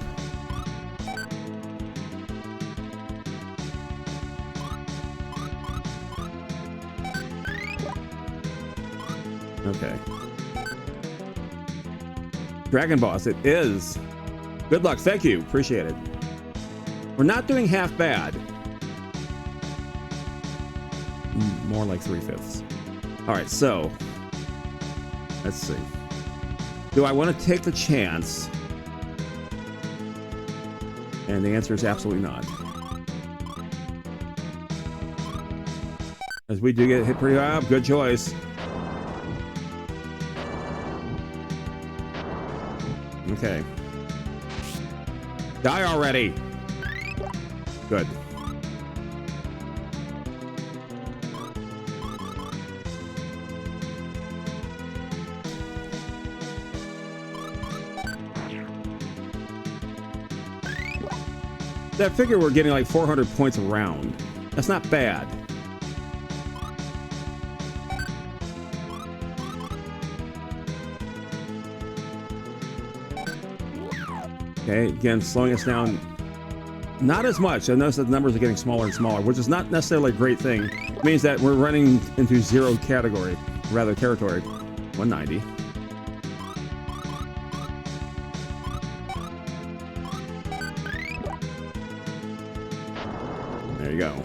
Okay. Dragon Boss, it is. Good luck. Thank you. Appreciate it. We're not doing half bad. More like 3/5. All right, so let's see. Do I want to take the chance? And the answer is absolutely not. As we do get hit pretty high up, good choice. Okay. Die already. Good. I figure we're getting like 400 points a round. That's not bad. Okay, again, slowing us down not as much. I notice that the numbers are getting smaller and smaller, which is not necessarily a great thing. It means that we're running into zero territory. 190. There you go.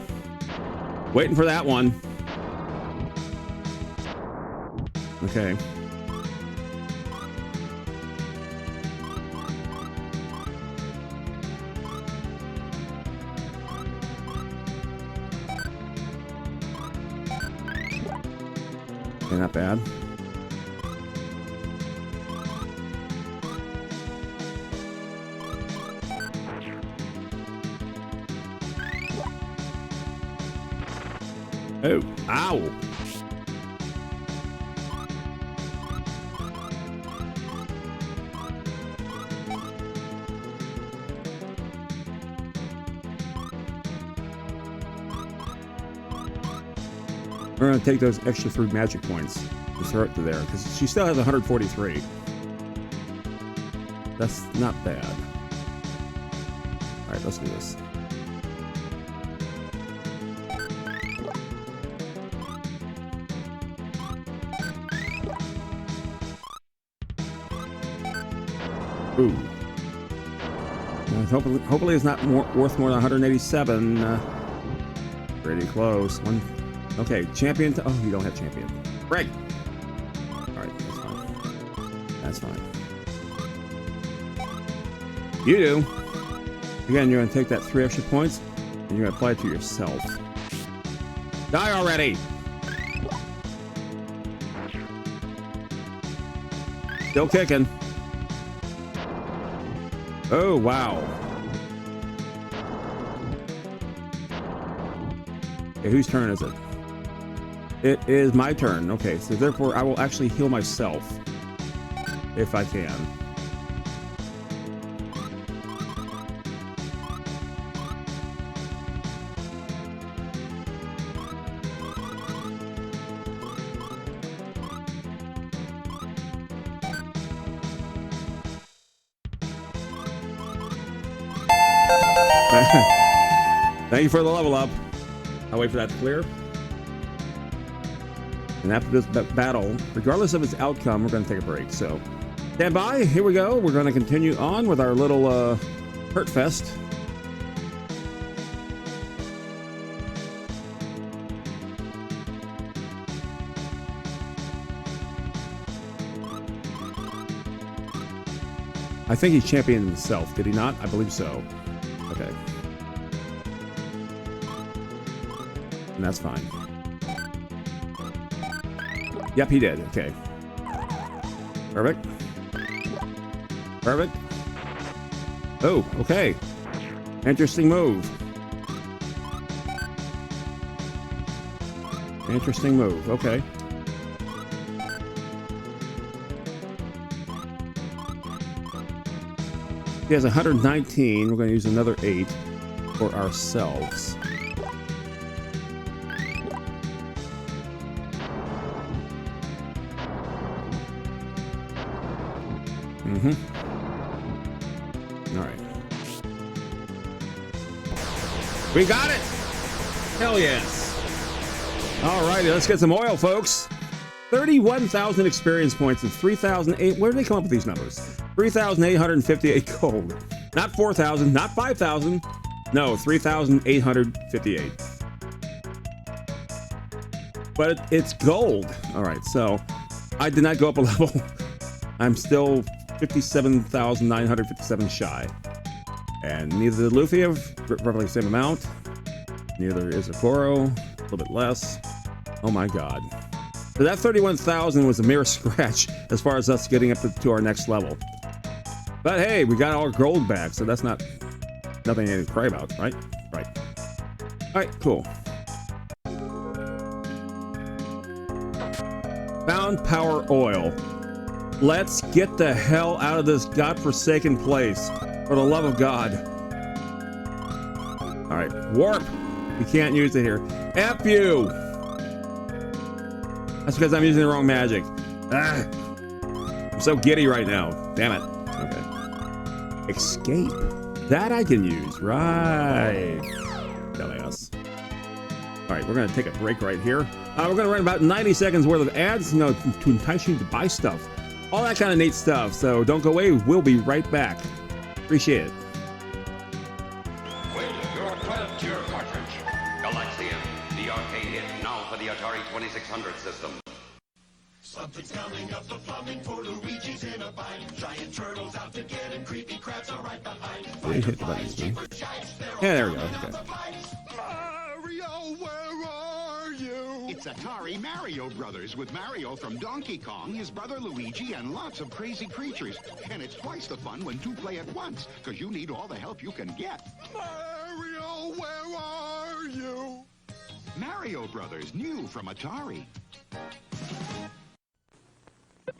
Waiting for that one. Okay. Okay, not bad. Oh, ow. We're going to take those extra 3 magic points and throw it to there, because she still has 143. That's not bad. All right, let's do this. Ooh. Hopefully it's not worth more than 187. Pretty close. Okay, champion. Oh, you don't have champion. Right. All right, that's fine. That's fine. You do. Again, you're going to take that 3 extra points and you're going to apply it to yourself. Die already. Still kicking. Oh, wow. Okay, whose turn is it? It is my turn. Okay, so therefore I will actually heal myself if I can. Thank you for the level up. I'll wait for that to clear. And after this battle, regardless of its outcome, we're going to take a break. So, stand by. Here we go. We're going to continue on with our little hurt fest. I think he championed himself, did he not? I believe so. Okay. And that's fine. Yep, he did. Okay. Perfect. Perfect. Oh, okay. Interesting move. Interesting move. Okay. He has 119. We're going to use another 8 for ourselves. All right. We got it! Hell yes! All righty, let's get some oil, folks. 31,000 experience points and 3,008. Where did they come up with these numbers? 3,858 gold. Not 4,000, not 5,000. No, 3,858. But it's gold. All right, so I did not go up a level. I'm still 57,957 shy. And neither did Lufia, roughly the same amount. Neither is Akoro, a little bit less. Oh my god. So that 31,000 was a mere scratch as far as us getting up to our next level. But hey, we got our gold back, so that's nothing to cry about, right? Right. Alright, cool. Found power oil. Let's get the hell out of this godforsaken place. For the love of God. Alright, warp. You can't use it here. F you! That's because I'm using the wrong magic. Ah, I'm so giddy right now. Damn it. Okay. Escape. That I can use. Right. Dumbass. Alright, we're going to take a break right here. We're going to run about 90 seconds worth of ads, you know, to entice you to buy stuff. All that kind of neat stuff. So don't go away. We'll be right back. Appreciate it. With your 12-tier cartridge, Galaxian, the arcade hit now for the Atari 2600 system. Something's coming up the plumbing for Luigi's in a bind. Giant turtles out to get him, creepy crabs are right behind. Hit the buttons, man. Yeah, there we go. Okay. Mario, where are you? It's Atari Mario Brothers with Mario from Donkey Kong, his brother Luigi, and lots of crazy creatures. And it's twice the fun when two play at once, because you need all the help you can get. Mario, where are you? Mario Brothers, new from Atari.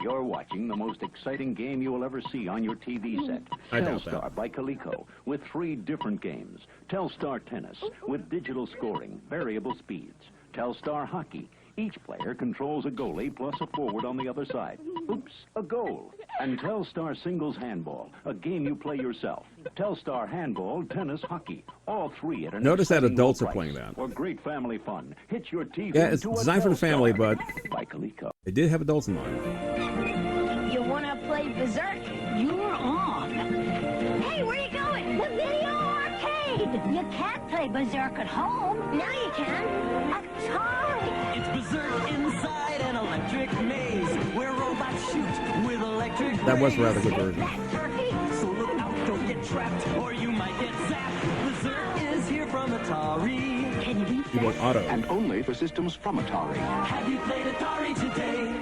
You're watching the most exciting game you will ever see on your TV set. I doubt Telstar that. by Coleco, with 3 different games. Telstar Tennis, with digital scoring, variable speeds. Telstar Hockey. Each player controls a goalie plus a forward on the other side. Oops, a goal. And Telstar Singles Handball, a game you play yourself. Telstar Handball, Tennis, Hockey. All 3 at an Notice that exciting adults low are playing price. that. For great family fun. Hit your TV. Yeah, it's to a designed for the family, Telstar but by Coleco. they did have adults in mind. You want to play Berserk? You're off. Hey, where are you going? The video arcade. You can't play Berserk at home. Now you can. Atari. It's Berserk inside an electric maze where robots shoot with electric That was a rather rays. good version. Turkey. So look out, don't get trapped, or you might get zapped. Berserk is here from Atari. Can you beat You want auto. And only for systems from Atari. Have you played Atari today?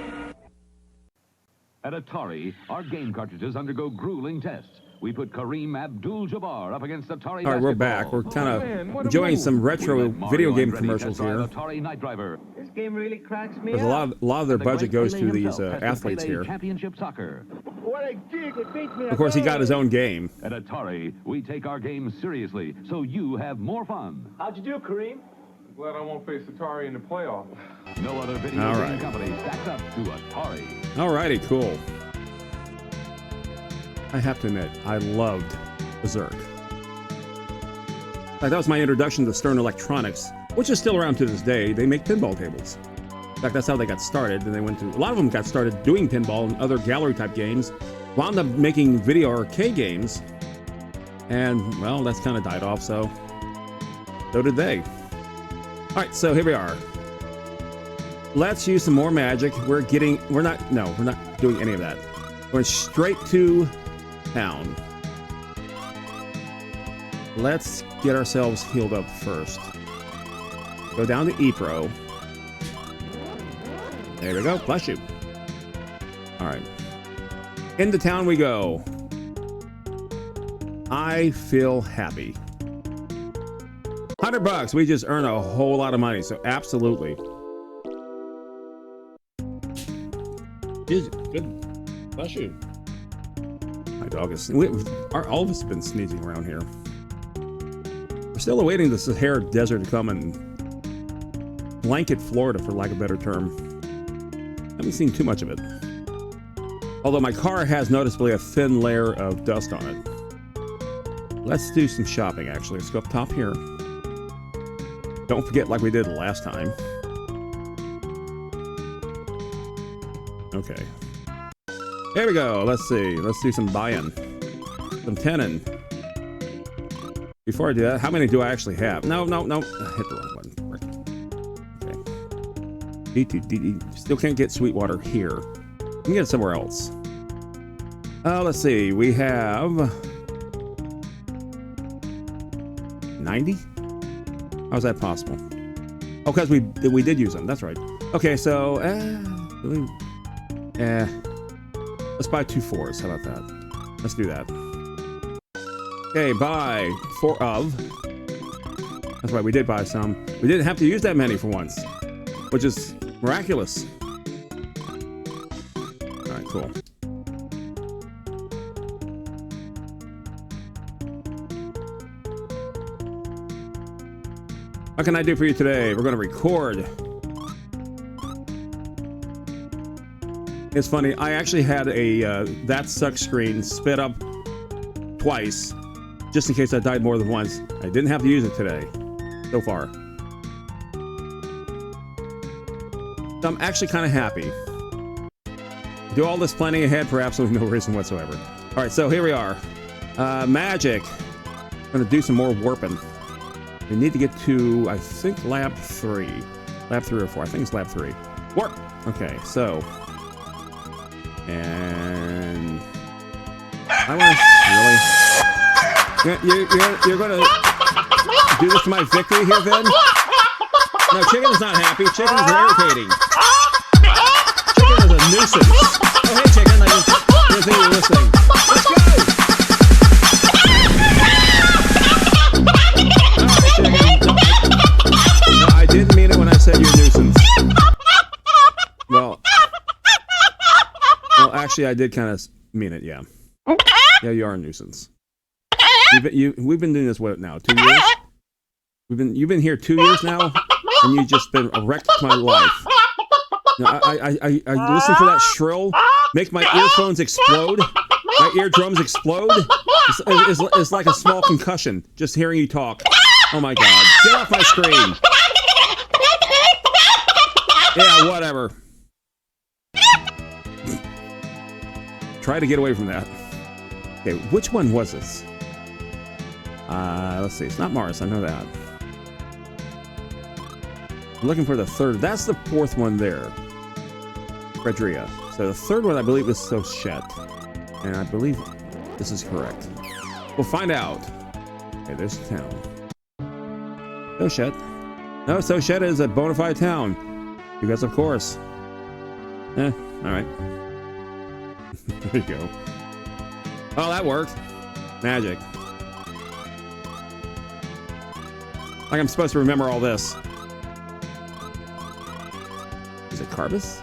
At Atari, our game cartridges undergo grueling tests. We put Kareem Abdul-Jabbar up against Atari All right, we're basketball. back. We're kind Man, of what a enjoying move. some retro We let Mario video game Andretti commercials test drive here. Atari Night Driver. This game really cracks me Because a lot of their The budget great goes Pele to these himself tested athletes Pele here. Championship Soccer. What a gig, it beats me. Of course, he got his own game. At Atari, we take our games seriously, so you have more fun. How'd you do, Kareem? Glad I won't face Atari in the playoffs. No other video All game right. company stacks up to Atari. Alrighty, cool. I have to admit, I loved Berserk. In fact, that was my introduction to Stern Electronics, which is still around to this day. They make pinball tables. In fact, that's how they got started. And they went to a lot of them got started doing pinball and other gallery type games. Wound up making video arcade games, and well, that's kind of died off. So did they. All right, so here we are. Let's use some more magic. We're not doing any of that. Going straight to town. Let's get ourselves healed up first. Go down to Ypro. There we go. Bless you. All right. Into town we go. I feel happy. $100. We just earn a whole lot of money, so absolutely. Good. Bless you. My dog is. All of us have been sneezing around here. We're still awaiting the Sahara Desert to come and blanket Florida, for lack of a better term. Haven't seen too much of it. Although my car has noticeably a thin layer of dust on it. Let's do some shopping, actually. Let's go up top here. Don't forget, like we did last time. Okay. Here we go. Let's see. Let's do some buy-in. Some tenon. Before I do that, how many do I actually have? No. I hit the wrong one. Okay. Still can't get Sweetwater here. We can get it somewhere else. Let's see. We have 90? How's that possible? Oh, because we did use them. That's right. Okay, so let's buy 2 4s. How about that? Let's do that. Okay, buy 4 of. That's right, we did buy some. We didn't have to use that many for once, which is miraculous. All right, cool. What can I do for you today? We're going to record. It's funny, I actually had a that sucks screen spit up twice, just in case I died more than once. I didn't have to use it today, so far. So I'm actually kind of happy. Do all this planning ahead for absolutely no reason whatsoever. All right, so here we are. Magic. I'm going to do some more warping. We need to get to, I think, lab 3. Lab 3 or 4. I think it's lab 3. Warp! Okay, so. And. I want to. Really? You're going to do this to my victory here, Vin? No, Chicken is not happy. Chicken is irritating. Chicken is a nuisance. Oh, hey, Chicken. I didn't think you were listening. Let's go! No, I didn't mean it when I said you're a nuisance. Well, actually, I did kind of mean it, yeah. Yeah, you are a nuisance. We've been doing this, what, now? 2 years? You've been here 2 years now, and you've just been a wreck to my life. Now, I listen for that shrill, make my earphones explode, my eardrums explode. It's like a small concussion, just hearing you talk. Oh my god. Get off my screen. Yeah, whatever. Try to get away from that. Okay, which one was this? Let's see. It's not Mars, I know that. I'm looking for the third. That's the 4th one there. Fredria. So the 3rd one, I believe, is Sochette. And I believe this is correct. We'll find out. Okay, there's the town. Sochette. No, Sochette is a bona fide town. Because, of course. Alright. There you go. Oh, that worked. Magic. Like I'm supposed to remember all this. Is it Carbis?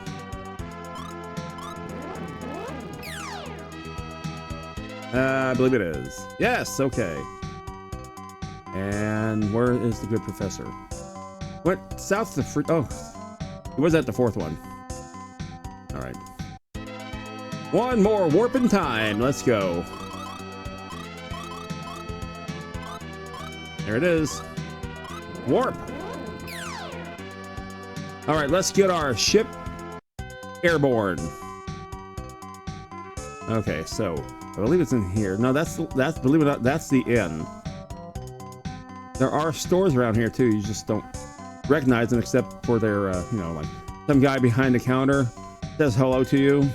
I believe it is. Yes, okay. And where is the good professor? What? South the free... Oh. It was at the 4th one. Alright. One more warping time. Let's go. There it is. Warp. Alright, let's get our ship airborne. Okay, so I believe it's in here. No, that's believe it or not, that's the inn. There are stores around here too. You just don't recognize them except for their, you know, like some guy behind the counter says hello to you,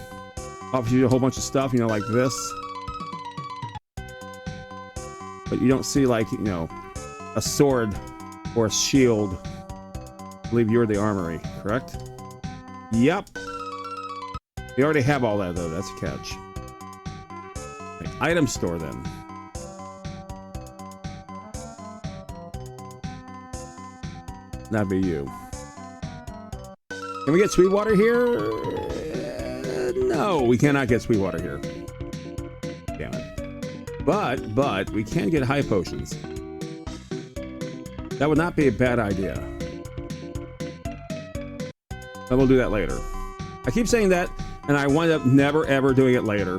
offers you a whole bunch of stuff, you know, like this. but you don't see, like, you know, a sword or a shield. I believe you're the armory, correct? Yep. We already have all that, though. That's a catch. Okay, item store, then. That'd be you. Can we get Sweetwater here? No, we cannot get Sweetwater here. Damn it. But we can get high potions. That would not be a bad idea. But we'll do that later. I keep saying that, and I wind up never ever doing it later.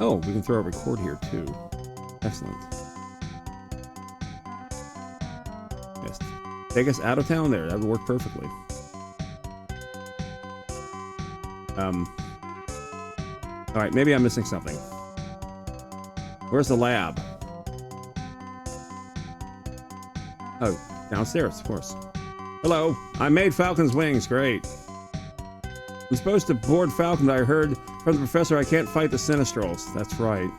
Oh, we can throw a record here too. Excellent. Yes. Take us out of town there. That would work perfectly. All right, maybe I'm missing something. Where's the lab? Oh, downstairs, of course. Hello, I made Falcon's wings. Great. I'm supposed to board Falcon, but I heard from the professor I can't fight the Sinistrals. That's right.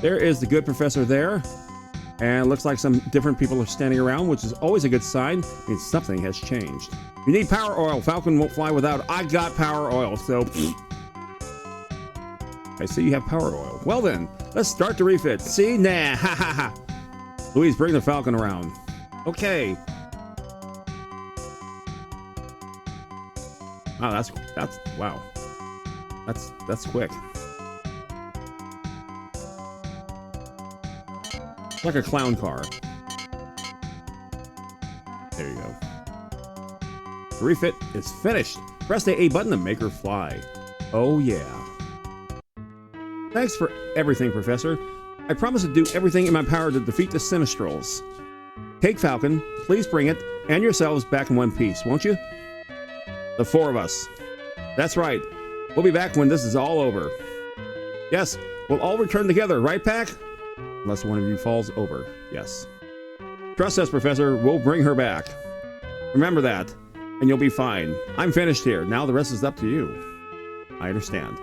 There is the good professor there. And it looks like some different people are standing around, which is always a good sign. It means something has changed. You need power oil. Falcon won't fly without. I got power oil, so... I see you have power oil. Well then, let's start the refit. See? Nah, ha ha ha. Louise, bring the Falcon around. Okay. Wow, wow. That's quick. Like a clown car. There you go. The refit is finished. Press the A button to make her fly. Oh yeah. Thanks for everything, Professor. I promise to do everything in my power to defeat the Sinistrals. Take Falcon, please bring it, and yourselves back in one piece, won't you? The four of us. That's right. We'll be back when this is all over. Yes, we'll all return together, right, Pac? Unless one of you falls over. Yes. Trust us, Professor. We'll bring her back. Remember that, and you'll be fine. I'm finished here. Now the rest is up to you. I understand.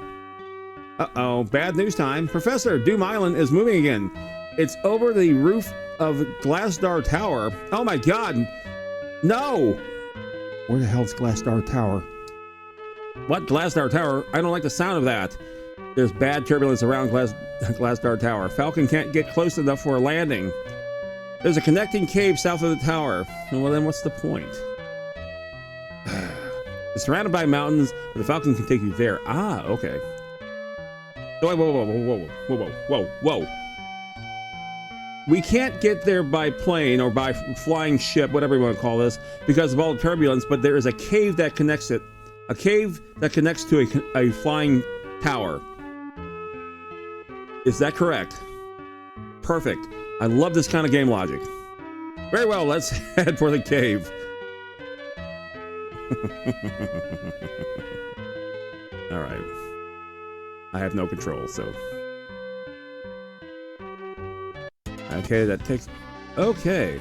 Uh-oh. Bad news time. Professor, Doom Island is moving again. It's over the roof of Glassdar Tower. Oh my god. No! Where the hell's Glassdar Tower? What? Glassdar Tower? I don't like the sound of that. There's bad turbulence around Glassdar Tower. Falcon can't get close enough for a landing. There's a connecting cave south of the tower. Well, then what's the point? It's surrounded by mountains, but the Falcon can take you there. Ah, okay. Whoa. We can't get there by plane or by flying ship, whatever you want to call this, because of all the turbulence, but there is a cave that connects it. A cave that connects to a flying tower. Is that correct? Perfect. I love this kind of game logic. Very well, let's head for the cave. All right. I have no control, so... Okay, that takes... Okay.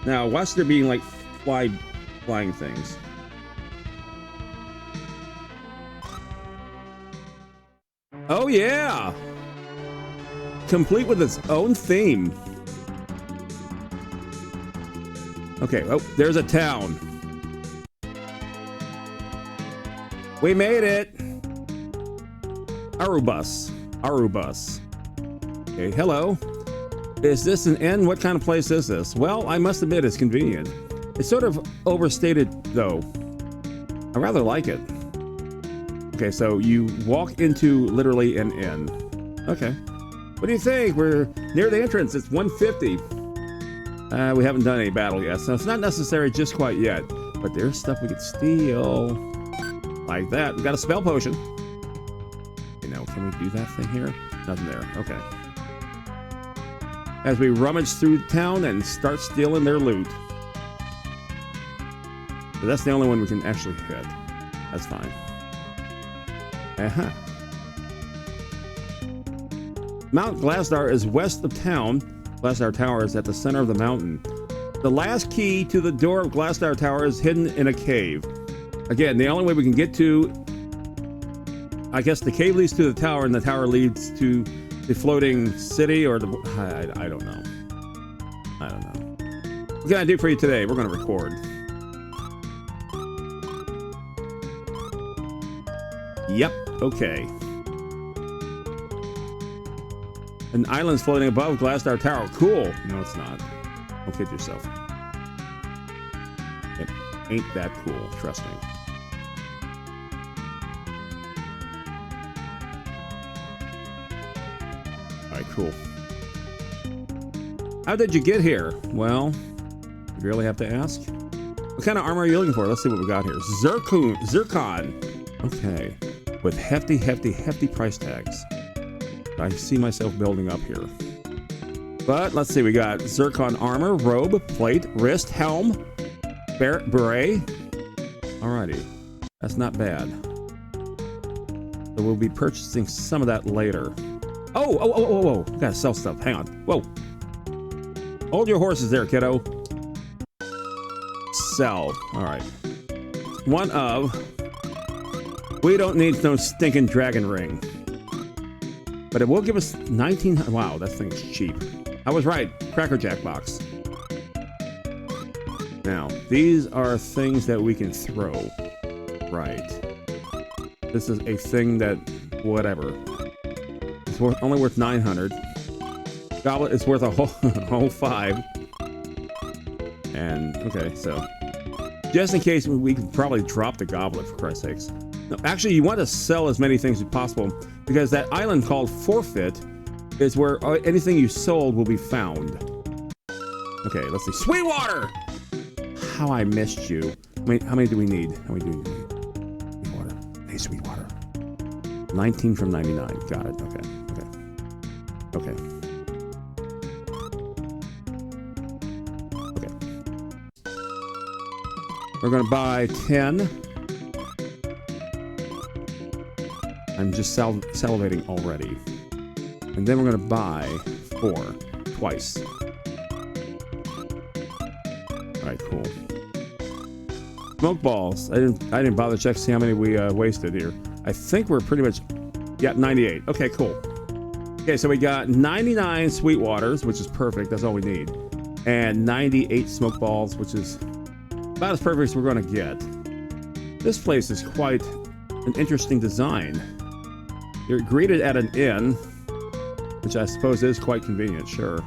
Now, watch there being, like, flying things. Oh, yeah! Complete with its own theme. Okay, oh, there's a town. We made it! Arubus. Okay, hello. Is this an inn? What kind of place is this? Well, I must admit it's convenient. It's sort of overstated, though. I rather like it. Okay, so you walk into literally an inn. Okay. What do you think? We're near the entrance. It's 150. We haven't done any battle yet, so it's not necessary just quite yet. But there's stuff we could steal. Like that. We got a spell potion. You know, can we do that thing here? Nothing there. Okay. As we rummage through town and start stealing their loot. So that's the only one we can actually hit. That's fine. Uh-huh. Mount Glassdar is west of town. Glassdar Tower is at the center of the mountain. The last key to the door of Glassdar Tower is hidden in a cave. Again, the only way we can get to... I guess the cave leads to the tower, and the tower leads to the floating city or the... I don't know. I don't know. What can I do for you today? We're going to record. Yep. Okay. An island's floating above Glassdar Tower. Cool. No, it's not. Don't kid yourself. It ain't that cool. Trust me. All right, cool. How did you get here? Well, you really have to ask. What kind of armor are you looking for? Let's see what we got here. Zircon. Okay. With hefty price tags. I see myself building up here. But let's see, we got zircon armor, robe, plate, wrist, helm, beret. Alrighty. That's not bad. So we'll be purchasing some of that later. Oh, we gotta sell stuff. Hang on. Whoa. Hold your horses there, kiddo. Sell. Alright. One of... We don't need no stinking dragon ring. But it will give us 19... Wow, that thing's cheap. I was right. Cracker Jack box. Now, these are things that we can throw. Right. This is a thing that... Whatever. It's only worth 900. Goblet is worth a whole 5. And, okay, so... Just in case, we can probably drop the goblet, for Christ's sakes. No, actually, you want to sell as many things as possible, because that island called Forfeit is where anything you sold will be found. Okay, let's see. Sweetwater! How I missed you. How many do we need? How many do we need? Sweetwater. Hey, Sweetwater. 19 from 99. Got it. Okay. We're going to buy 10. I'm just salivating already. And then we're going to buy 4 twice. Alright, cool. Smoke balls. I didn't bother to check to see how many we wasted here. I think we're pretty much... Yeah, 98. Okay, cool. Okay, so we got 99 Sweetwaters, which is perfect. That's all we need. And 98 smoke balls, which is about as perfect as we're going to get. This place is quite an interesting design. You're greeted at an inn, which I suppose is quite convenient, sure.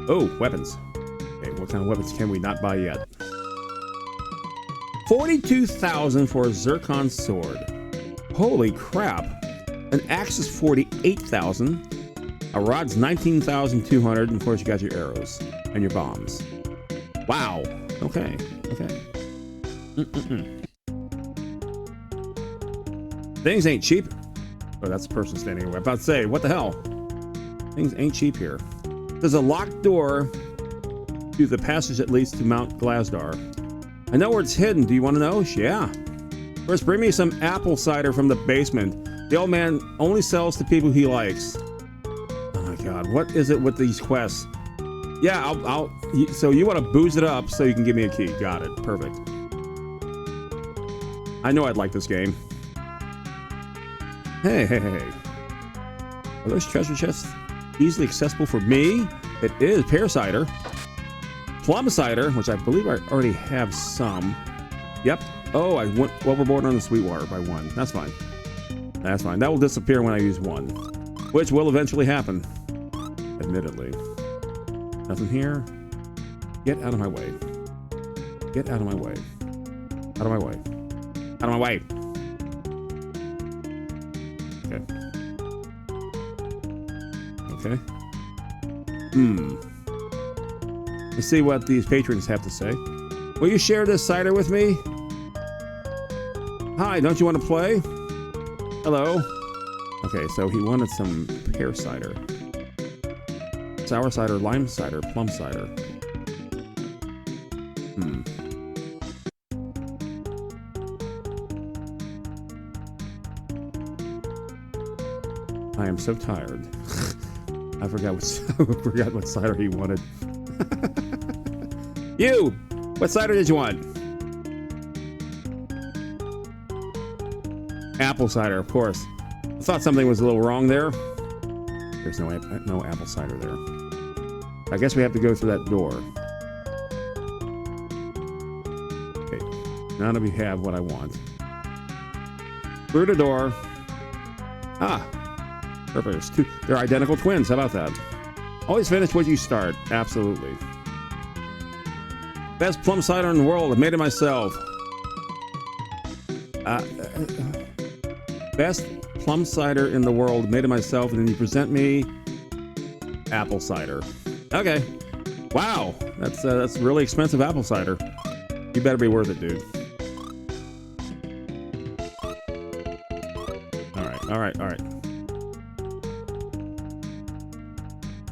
Oh, weapons. Okay, what kind of weapons can we not buy yet? 42,000 for a zircon sword. Holy crap. An axe is 48,000. A rod's 19,200, and of course you got your arrows and your bombs. Wow. Okay. Things ain't cheap. Oh, that's the person standing away. I'm about to say, what the hell? Things ain't cheap here. There's a locked door to the passage that leads to Mount Glassdar. I know where it's hidden. Do you want to know? Yeah. First, bring me some apple cider from the basement. The old man only sells to people he likes. Oh my god, what is it with these quests? Yeah, so you want to booze it up so you can give me a key. Got it. Perfect. I know I'd like this game. Hey. Are those treasure chests easily accessible for me? It is. Pear cider. Plum cider, which I believe I already have some. Yep. Oh, I went overboard on the Sweetwater by 1. That's fine. That's fine. That will disappear when I use 1. Which will eventually happen. Admittedly. Nothing here. Get out of my way. Get out of my way. Out of my way. Out of my way. Okay. Let's see what these patrons have to say. Will you share this cider with me? Hi, don't you want to play? Hello. Okay, so he wanted some pear cider. Sour cider, lime cider, plum cider. I am so tired. I forgot what cider he wanted. You! What cider did you want? Apple cider, of course. I thought something was a little wrong there. There's no apple cider there. I guess we have to go through that door. Okay, none of you have what I want. Through the door. Ah, perfect. There's two. They're identical twins. How about that? Always finish what you start. Absolutely. Best plum cider in the world. I made it myself. Best plum cider in the world. Made it myself, and then you present me apple cider. Okay. Wow. That's really expensive apple cider. You better be worth it, dude. All right.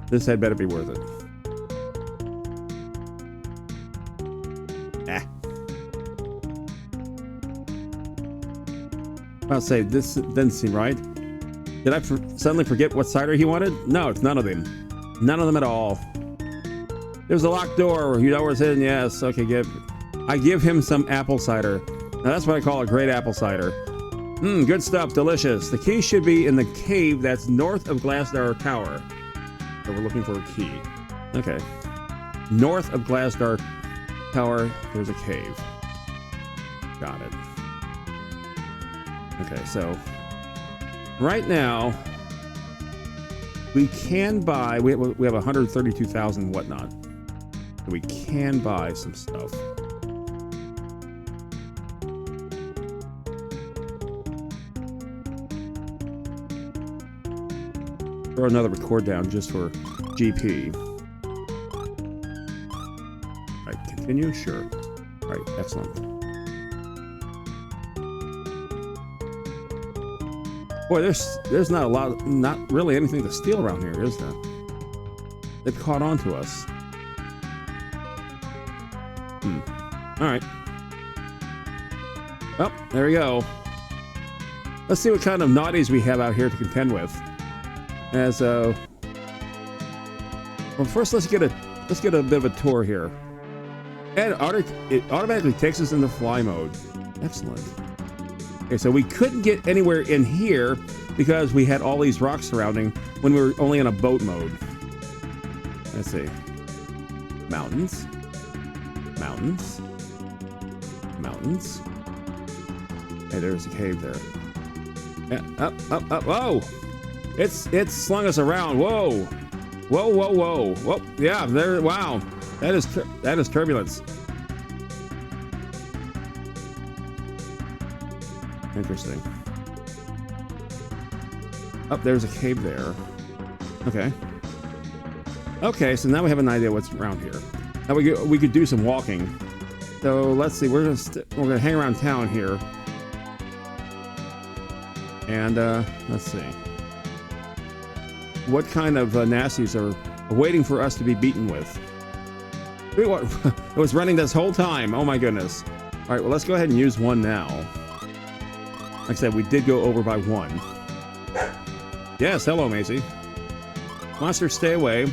This had better be worth it. I'll say this didn't seem right. Did I suddenly forget what cider he wanted? No, it's none of them. None of them at all. There's a locked door. You know where it's hidden? Yes. Okay, I give him some apple cider. Now that's what I call a great apple cider. Good stuff. Delicious. The key should be in the cave that's north of Glassdar Tower. So we're looking for a key. Okay. North of Glassdar Tower, there's a cave. Got it. Okay, so right now we can buy. We have 132,000 whatnot. So we can buy some stuff. Throw another record down just for GP. All right, continue. Sure. All right, excellent. Boy, there's not really anything to steal around here, is there? They've caught on to us. All right. Oh, there we go. Let's see what kind of naughties we have out here to contend with. Well, first let's get a bit of a tour here. And it automatically takes us into fly mode. Excellent. Okay, so we couldn't get anywhere in here because we had all these rocks surrounding when we were only in a boat mode. Let's see. Mountains. Mountains. Mountains. Hey, there's a cave there. Yeah, up. Whoa! It's slung us around. Whoa! Whoa! Yeah, there. Wow. That is turbulence. Interesting. Oh, there's a cave there. Okay, so now we have an idea what's around here. Now we could do some walking. So let's see. We're gonna hang around town here, and let's see. What kind of nasties are waiting for us to be beaten with? It was running this whole time. Oh my goodness. All right, well, let's go ahead and use one now. Like I said, we did go over by one. Yes, hello, Macy. Monsters, stay away.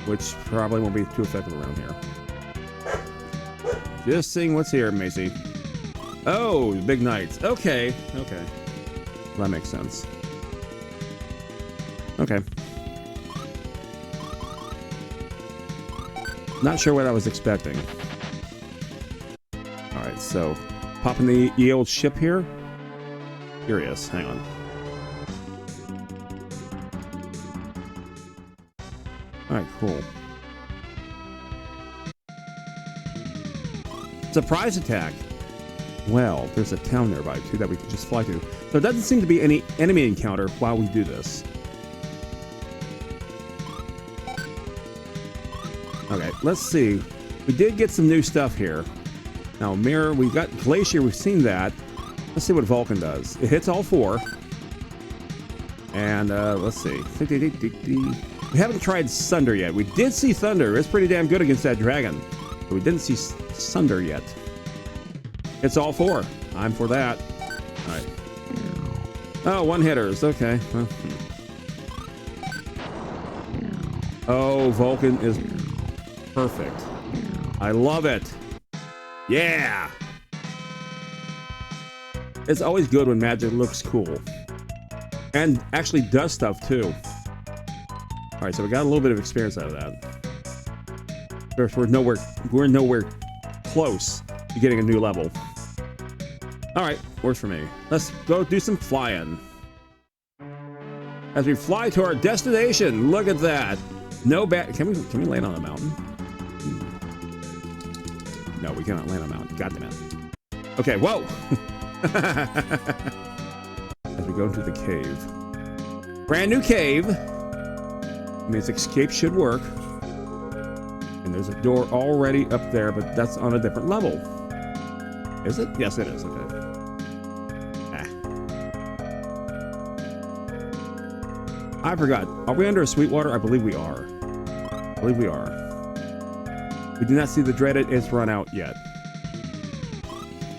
Which probably won't be too effective around here. Just seeing what's here, Macy. Oh, big knights. Okay. Well, that makes sense. Okay. Not sure what I was expecting. Alright, so popping the old ship here. Curious. Hang on. Alright, cool. Surprise attack! Well, there's a town nearby too that we can just fly to. So there doesn't seem to be any enemy encounter while we do this. Okay, let's see. We did get some new stuff here. Now, mirror, we've got Glacier, we've seen that. Let's see what Vulcan does. It hits all four. And, let's see. We haven't tried Sunder yet. We did see Thunder. It's pretty damn good against that dragon. But we didn't see Sunder yet. It's all four. I'm for that. Alright. Oh, one hitters. Okay. Oh, Vulcan is perfect. I love it. Yeah! It's always good when magic looks cool. And actually does stuff, too. All right, so we got a little bit of experience out of that. Of course, we're nowhere close to getting a new level. All right, works for me. Let's go do some flying. As we fly to our destination, look at that. No bad. Can we land on a mountain? No, we cannot land on a mountain. God damn it. Okay, whoa. As we go into the cave. Brand new cave. Means escape should work. And there's a door already up there, but that's on a different level. Is it? Yes, it is. Okay. I forgot. Are we under a Sweetwater? I believe we are. We do not see the dreaded It's Run Out yet.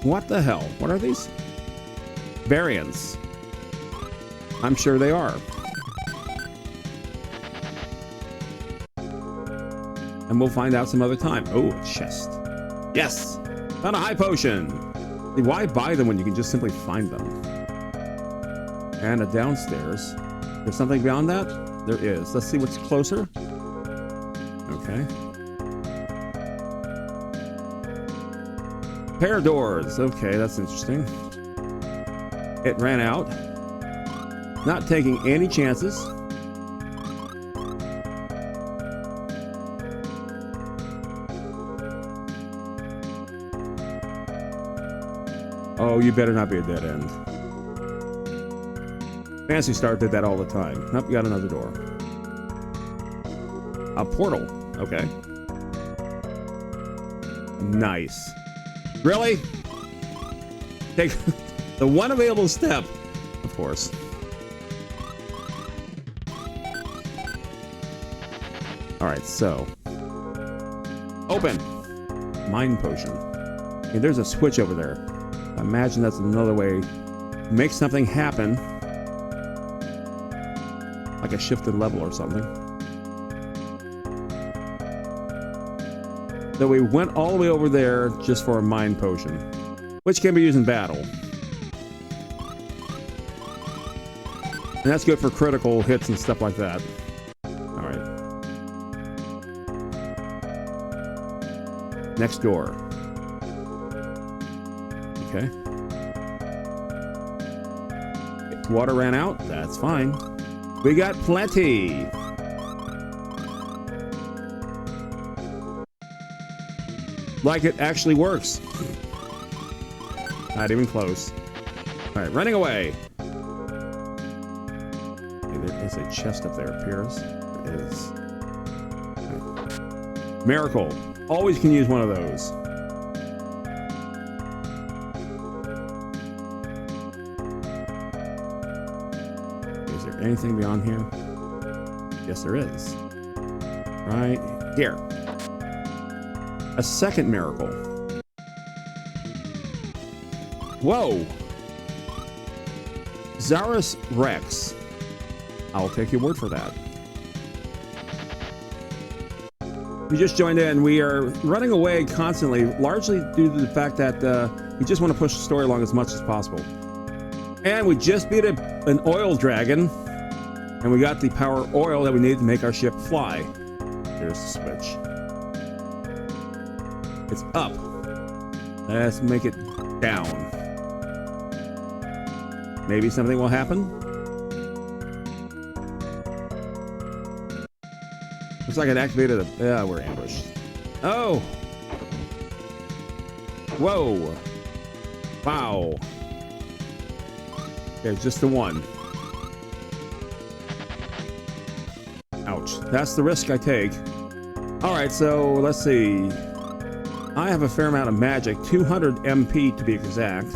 What the hell? What are these? Variants. I'm sure they are. And we'll find out some other time. Oh, a chest. Yes! Found a high potion! See, why buy them when you can just simply find them? And a downstairs. There's something beyond that? There is. Let's see what's closer. Okay. Pair of doors. Okay, that's interesting. It ran out. Not taking any chances. Oh, you better not be a dead end. Fancy Star did that all the time. Nope, you got another door. A portal. Okay. Nice. Really? Take the one available step. Of course. Alright, so. Open. Mind potion. Okay, there's a switch over there. I imagine that's another way to make something happen. Like a shifted level or something. So we went all the way over there just for a mind potion, which can be used in battle. And that's good for critical hits and stuff like that. Alright. Next door. Okay. Water ran out. That's fine. We got plenty. Like it actually works. Not even close. All right, running away. Okay, there is a chest up there, it appears. There is. Okay. Miracle. Always can use one of those. Is there anything beyond here? Yes, there is. Right here. A second miracle. Whoa! Zaurus Rex. I'll take your word for that. We just joined in. We are running away constantly, largely due to the fact that we just want to push the story along as much as possible. And we just beat an oil dragon, and we got the power oil that we need to make our ship fly. There's the switch. It's up. Let's make it down. Maybe something will happen. Looks like it activated a... Yeah, we're ambushed. Oh! Whoa! Wow. Okay, just the one. Ouch. That's the risk I take. Alright, so let's see. I have a fair amount of magic, 200 MP to be exact.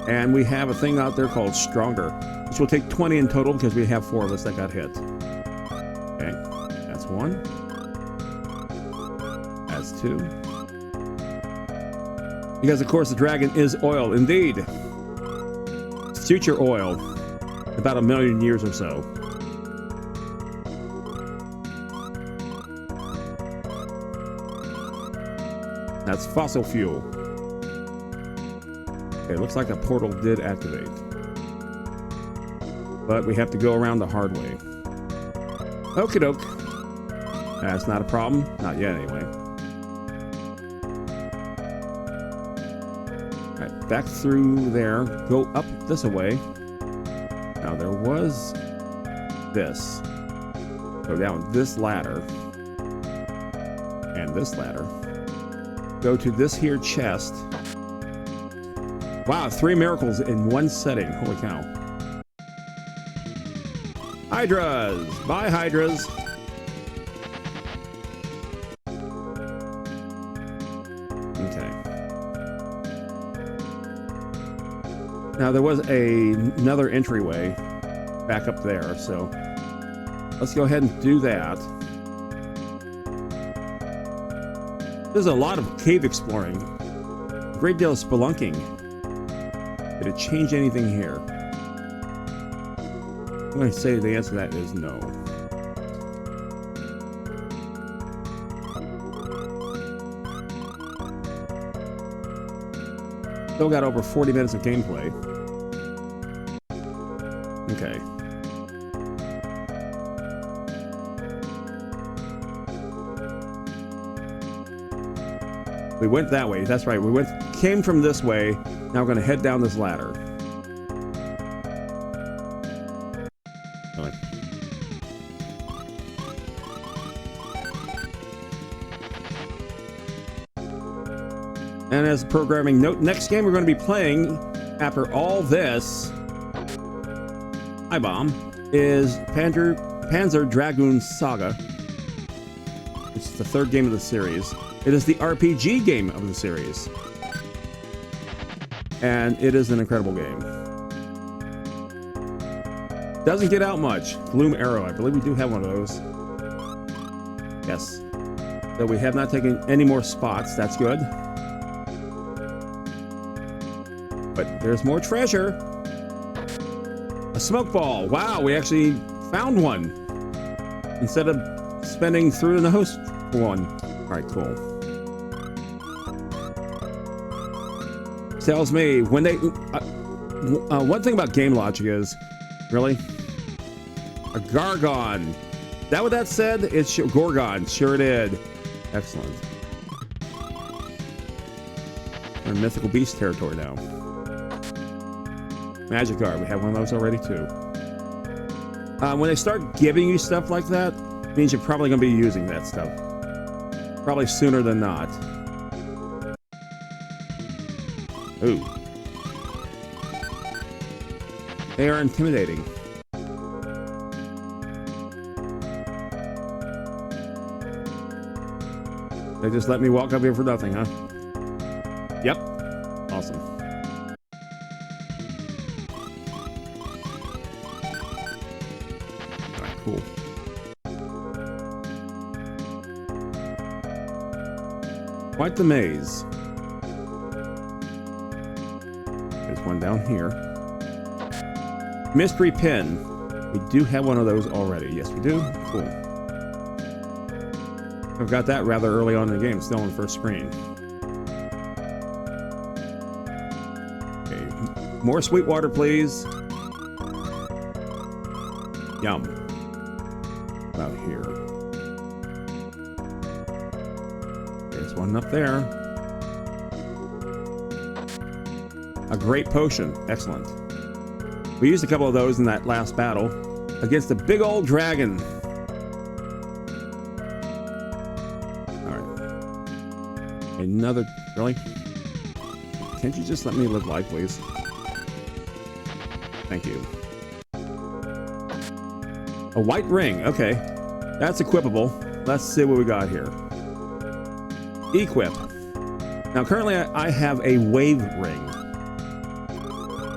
And we have a thing out there called Stronger, which will take 20 in total because we have 4 of us that got hit. Okay, that's 1. That's 2. Because, of course, the dragon is oil. Indeed. Future oil. About 1,000,000 years or so. That's fossil fuel. Okay, looks like a portal did activate. But we have to go around the hard way. Okie doke. That's not a problem. Not yet, anyway. Alright, back through there. Go up this way. Now, there was this. Go down this ladder. And this ladder. Go to this here chest. Wow, 3 miracles in one setting. Holy cow. Hydras! Bye, Hydras! Okay. Now, there was another entryway back up there, so let's go ahead and do that. There's a lot of cave exploring. A great deal of spelunking. Did it change anything here? I'm going to say the answer to that is no. Still got over 40 minutes of gameplay. Okay. We went that way. That's right. Came from this way. Now we're going to head down this ladder. Really. And as a programming note, next game we're going to be playing after all this I-Bomb is Panzer Dragoon Saga. It's the 3rd game of the series. It is the RPG game of the series. And it is an incredible game. Doesn't get out much. Gloom Arrow. I believe we do have one of those. Yes. So we have not taken any more spots. That's good. But there's more treasure. A smoke ball. Wow, we actually found one. Instead of spending through the nose for one. All right, cool. Tells me when they one thing about game logic is really a Gargon. Is that what that said? It's Gorgon. Sure did. Excellent. We're in mythical beast territory now. Magic Guard. We have one of those already too. When they start giving you stuff like that, it means you're probably going to be using that stuff. Probably sooner than not. Ooh. They are intimidating. They just let me walk up here for nothing, huh? Yep. Awesome. Alright, cool. Quite the maze. One down here. Mystery pin. We do have one of those already. Yes, we do. Cool. I've got that rather early on in the game, still on the first screen. Okay. More sweet water, please. Yum. About here. There's one up there. A great potion. Excellent. We used a couple of those in that last battle against a big old dragon. Alright. Another... Really? Can't you just let me live life, please? Thank you. A white ring. Okay. That's equipable. Let's see what we got here. Equip. Now, currently I have a wave ring.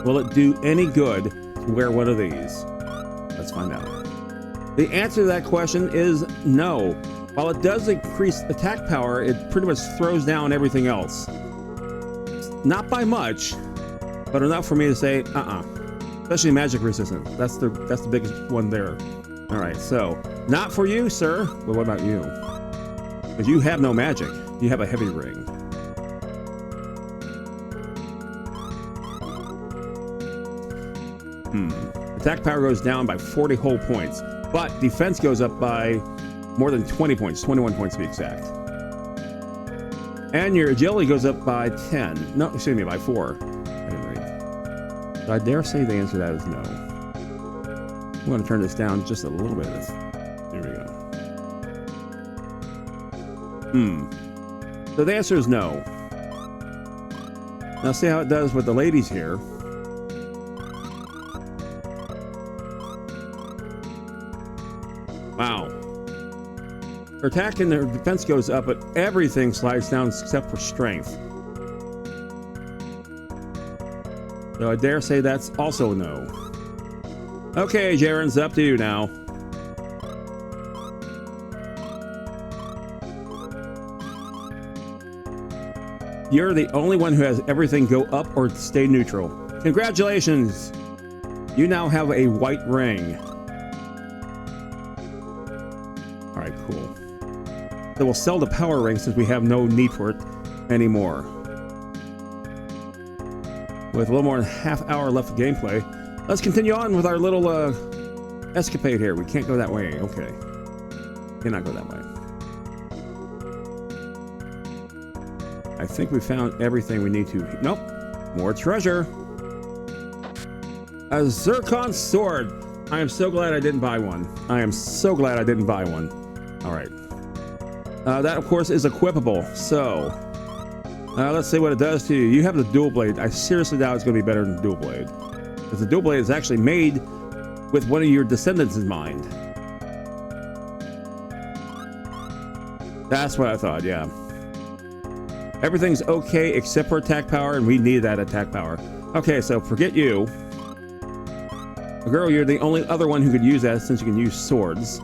Will it do any good to wear one of these? Let's find out. The answer to that question is no. While it does increase attack power, it pretty much throws down everything else. Not by much, but enough for me to say, Especially magic resistant. That's the biggest one there. All right, so not for you, sir. But what about you? Because you have no magic. You have a heavy ring. Attack power goes down by 40 whole points. But defense goes up by more than 20 points, 21 points to be exact. And your agility goes up by 10. No, excuse me, by 4. I didn't read. So I dare say the answer to that is no. I'm going to turn this down just a little bit. There we go. So the answer is no. Now see how it does with the ladies here. Wow. Her attack and their defense goes up, but everything slides down except for strength. So I dare say that's also no. Okay, Jaren's up to you now. You're the only one who has everything go up or stay neutral. Congratulations! You now have a white ring. Alright, cool. So we'll sell the power ring since we have no need for it anymore. With a little more than half hour left of gameplay, let's continue on with our little escapade here. We can't go that way. Okay. Cannot go that way. I think we found everything we need to. Nope. More treasure. A zircon sword. I am so glad I didn't buy one. I am so glad I didn't buy one. All right. That, of course, is equipable. So, let's see what it does to you. You have the dual blade. I seriously doubt it's going to be better than the dual blade. Because the dual blade is actually made with one of your descendants in mind. That's what I thought, yeah. Everything's okay except for attack power, and we need that attack power. Okay, so forget you. Girl, you're the only other one who could use that since you can use swords.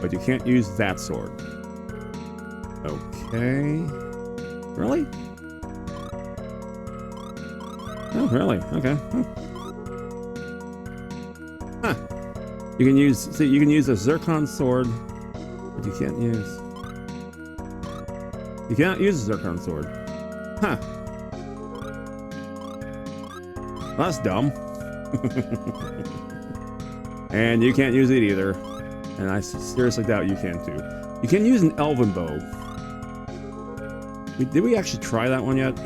But you can't use that sword. Okay. Really? Oh, really? Okay. Huh. You can use, see, you can use a zircon sword, but you can't use... You cannot use a zircon sword. Huh. Well, that's dumb. And you can't use it either. And I seriously doubt you can too. You can use an elven bow. Did we actually try that one yet?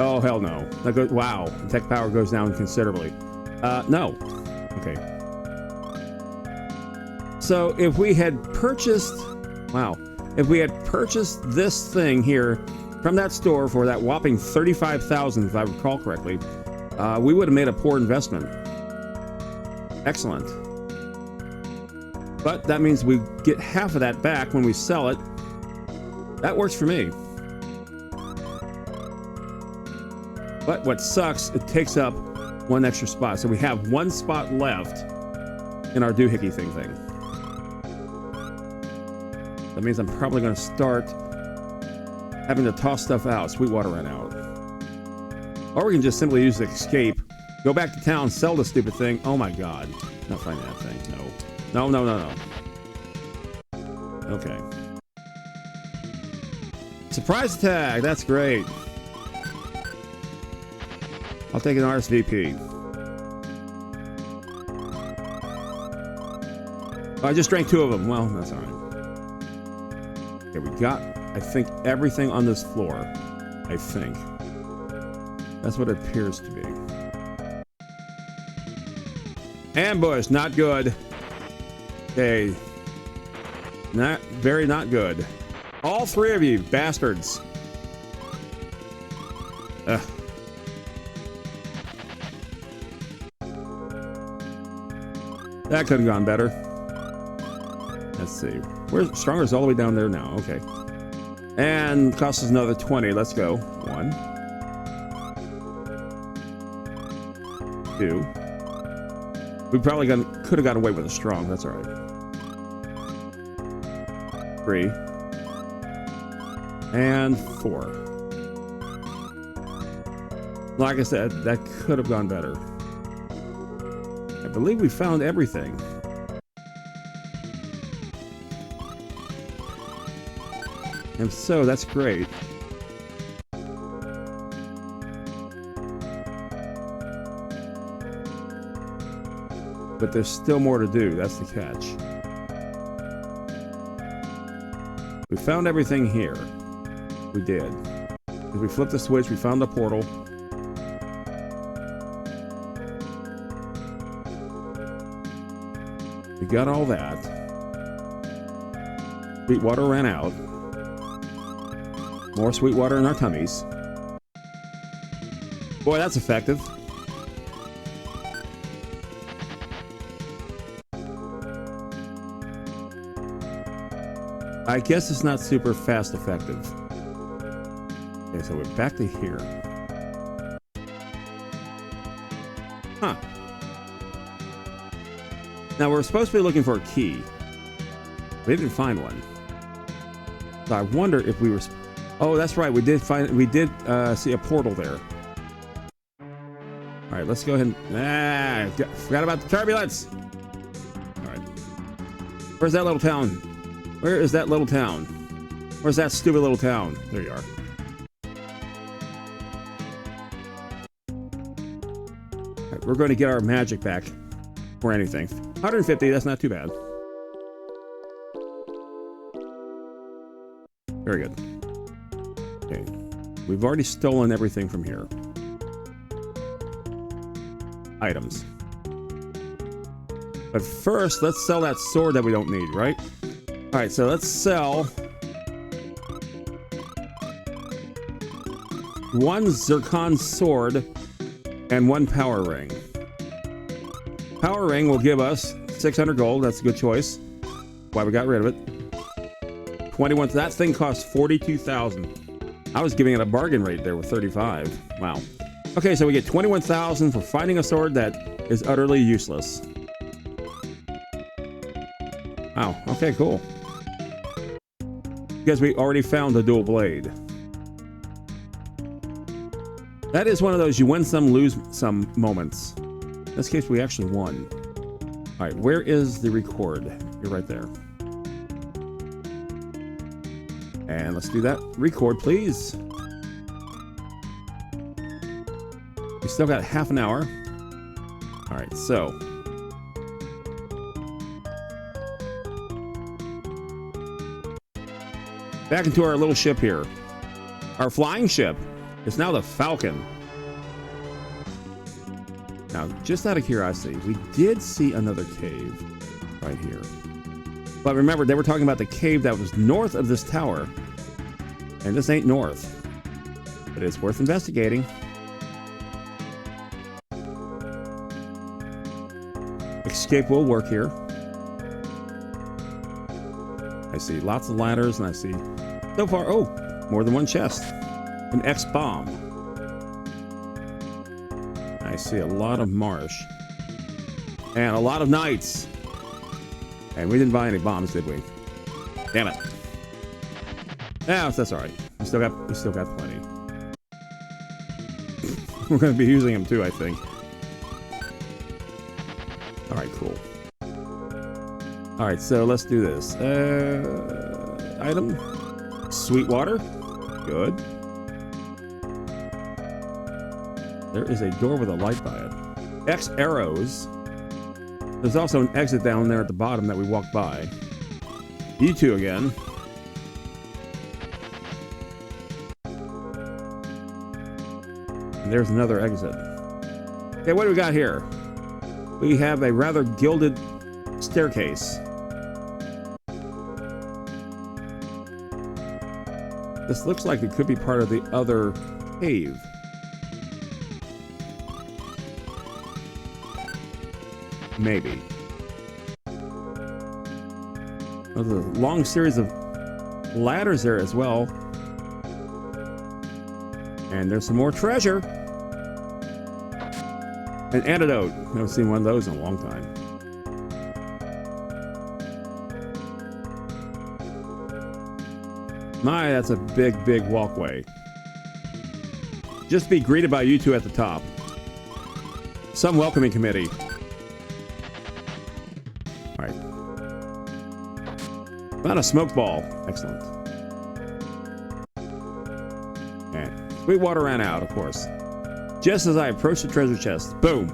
Oh, hell no. That goes, wow. Attack power goes down considerably. No. Okay. So if we had purchased... Wow. If we had purchased this thing here from that store for that whopping 35,000, if I recall correctly, we would have made a poor investment. Excellent. But that means we get half of that back when we sell it. That works for me. But what sucks, it takes up one extra spot. So we have one spot left in our doohickey thing. That means I'm probably going to start having to toss stuff out. Sweetwater ran out. Or we can just simply use the escape, go back to town, sell the stupid thing. Oh my god. Not finding that thing. No. No. Okay. Surprise attack. That's great. I'll take an RSVP. Oh, I just drank 2 of them. Well, that's all right. Okay, we got, I think, everything on this floor. I think. That's what it appears to be. Ambush, not good. Okay. Not good. All 3 of you, bastards. Ugh. That could have gone better. Let's see. Where's Stronger's all the way down there now. Okay. And costs us another 20. Let's go. 1. 2. We probably could have got away with a strong. That's all right. 3. And 4. Like I said, that could have gone better. I believe we found everything. And so, that's great. but there's still more to do. That's the catch. We found everything here. We did. As we flipped the switch, we found the portal. We got all that. Sweet water ran out. More sweet water in our tummies. Boy, that's effective. I guess it's not super fast effective. Okay, so we're back to here. Huh. Now we're supposed to be looking for a key. We didn't find one. So I wonder if we were... Oh, that's right. We did see a portal there. All right, let's go ahead and... forgot about the turbulence. All right. Where's that little town? Where is that little town? Where's that stupid little town? There you are. All right, we're going to get our magic back for anything. 150, that's not too bad. Very good. Okay. We've already stolen everything from here. Items. But first, let's sell that sword that we don't need, right? All right, so let's sell one zircon sword and one power ring. Power ring will give us 600 gold. That's a good choice. Why we got rid of it. 21. That thing costs 42,000. I was giving it a bargain rate there with 35. Wow. Okay, so we get 21,000 for finding a sword that is utterly useless. Wow. Okay, cool. Because we already found the dual blade. That is one of those you win some, lose some moments. In this case, we actually won. All right, where is the record? You're right there. And let's do that. Record, please. We still got half an hour. All right, so. Back into our little ship here. Our flying ship is now the Falcon. Now, just out of curiosity, we did see another cave right here. But remember, they were talking about the cave that was north of this tower. And this ain't north. But it's worth investigating. Escape will work here. I see lots of ladders, and I see so far, oh, more than one chest. An X-bomb. I see a lot of marsh. And a lot of knights. And we didn't buy any bombs, did we? Damn it. Yeah, that's all right. We still got plenty. We're going to be using them too, I think. All right, cool. All right, so let's do this. Item. Sweet water. Good. There is a door with a light by it. X arrows. There's also an exit down there at the bottom that we walked by. You two again. And there's another exit. Okay, what do we got here? We have a rather gilded staircase. This looks like it could be part of the other cave. Maybe. Oh, there's a long series of ladders there as well. And there's some more treasure. An antidote. I haven't seen one of those in a long time. My, that's a big, big walkway. Just be greeted by you two at the top. Some welcoming committee. All right. Found a smoke ball. Excellent. And sweet water ran out, of course. Just as I approached the treasure chest. Boom.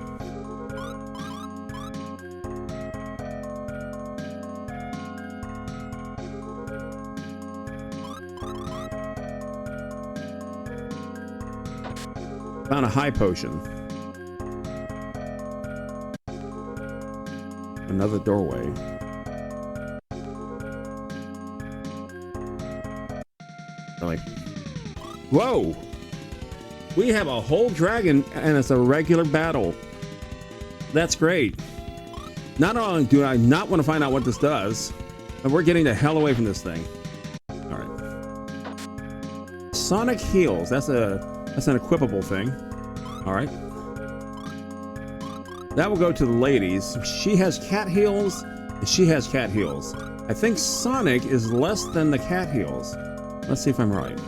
Found a high potion. Another doorway. Really? Whoa! We have a whole dragon and it's a regular battle. That's great. Not only do I not want to find out what this does, but we're getting the hell away from this thing. All right. Sonic heals. That's an equipable thing. All right. That will go to the ladies. She has cat heals, and she has cat heals. I think Sonic is less than the cat heals. Let's see if I'm right.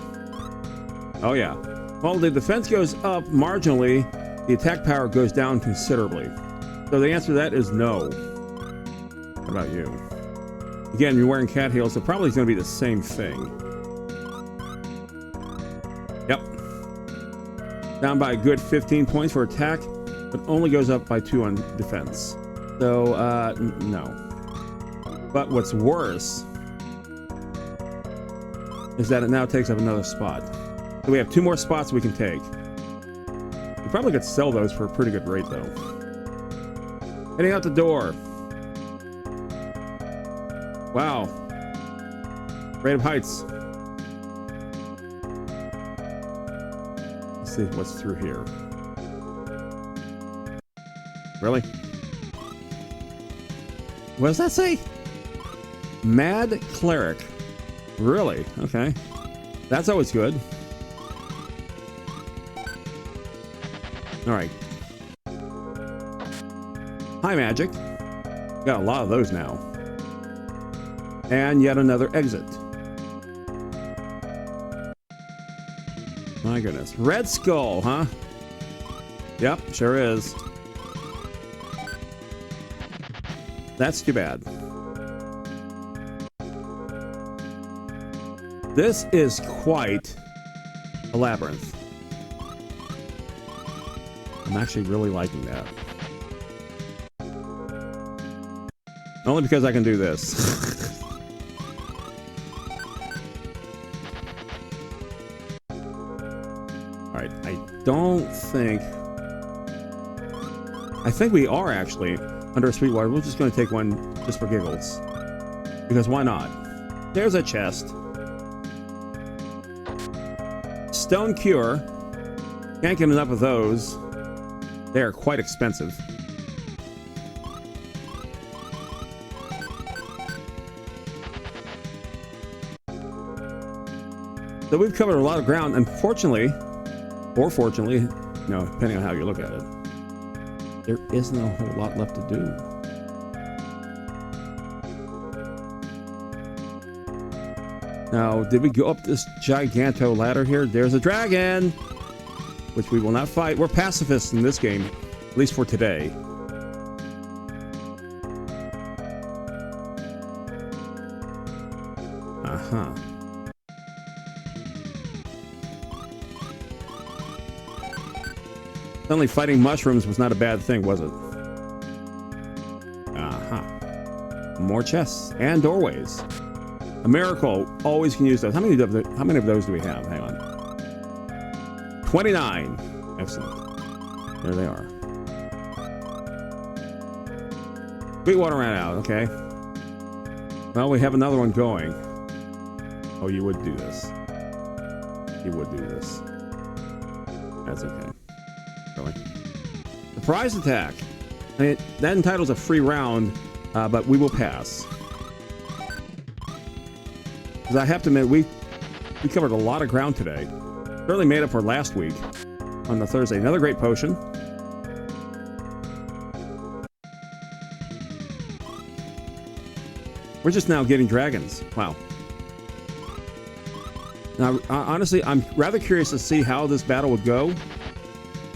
Oh yeah. Well, the defense goes up marginally. The attack power goes down considerably. So the answer to that is no. How about you? Again, you're wearing cat heels, so probably it's going to be the same thing. Yep. Down by a good 15 points for attack, but only goes up by 2 on defense. So, no. But what's worse is that it now takes up another spot. So we have 2 more spots we can take. We probably could sell those for a pretty good rate, though. Heading out the door. Wow. Rate of heights. Let's see what's through here. Really? What does that say? Mad Cleric. Really? Okay. That's always good. All right. High magic. Got a lot of those now. And yet another exit. My goodness. Red Skull, huh? Yep, sure is. That's too bad. This is quite a labyrinth. I'm actually really liking that. Only because I can do this. Alright, I think we are actually under a Sweetwater. We're just going to take one just for giggles. Because why not? There's a chest. Stone Cure. Can't get enough of those. They are quite expensive. So we've covered a lot of ground. Unfortunately, or fortunately, no, depending on how you look at it, there isn't a whole lot left to do. Now, did we go up this giganto ladder here? There's a dragon, which we will not fight. We're pacifists in this game, at least for today. Uh-huh. Suddenly fighting mushrooms was not a bad thing, was it? Uh-huh. More chests and doorways. A miracle. Always can use those. How many of those do we have? Hang on. 29. Excellent. There they are. Sweetwater ran out. Okay. Well, we have another one going. Oh, you would do this. You would do this. That's okay. Really. Surprise attack. I mean, that entitles a free round, but we will pass. Because I have to admit, we covered a lot of ground today. Certainly made up for last week on the Thursday. Another great potion. We're just now getting dragons. Wow. Now, honestly, I'm rather curious to see how this battle would go.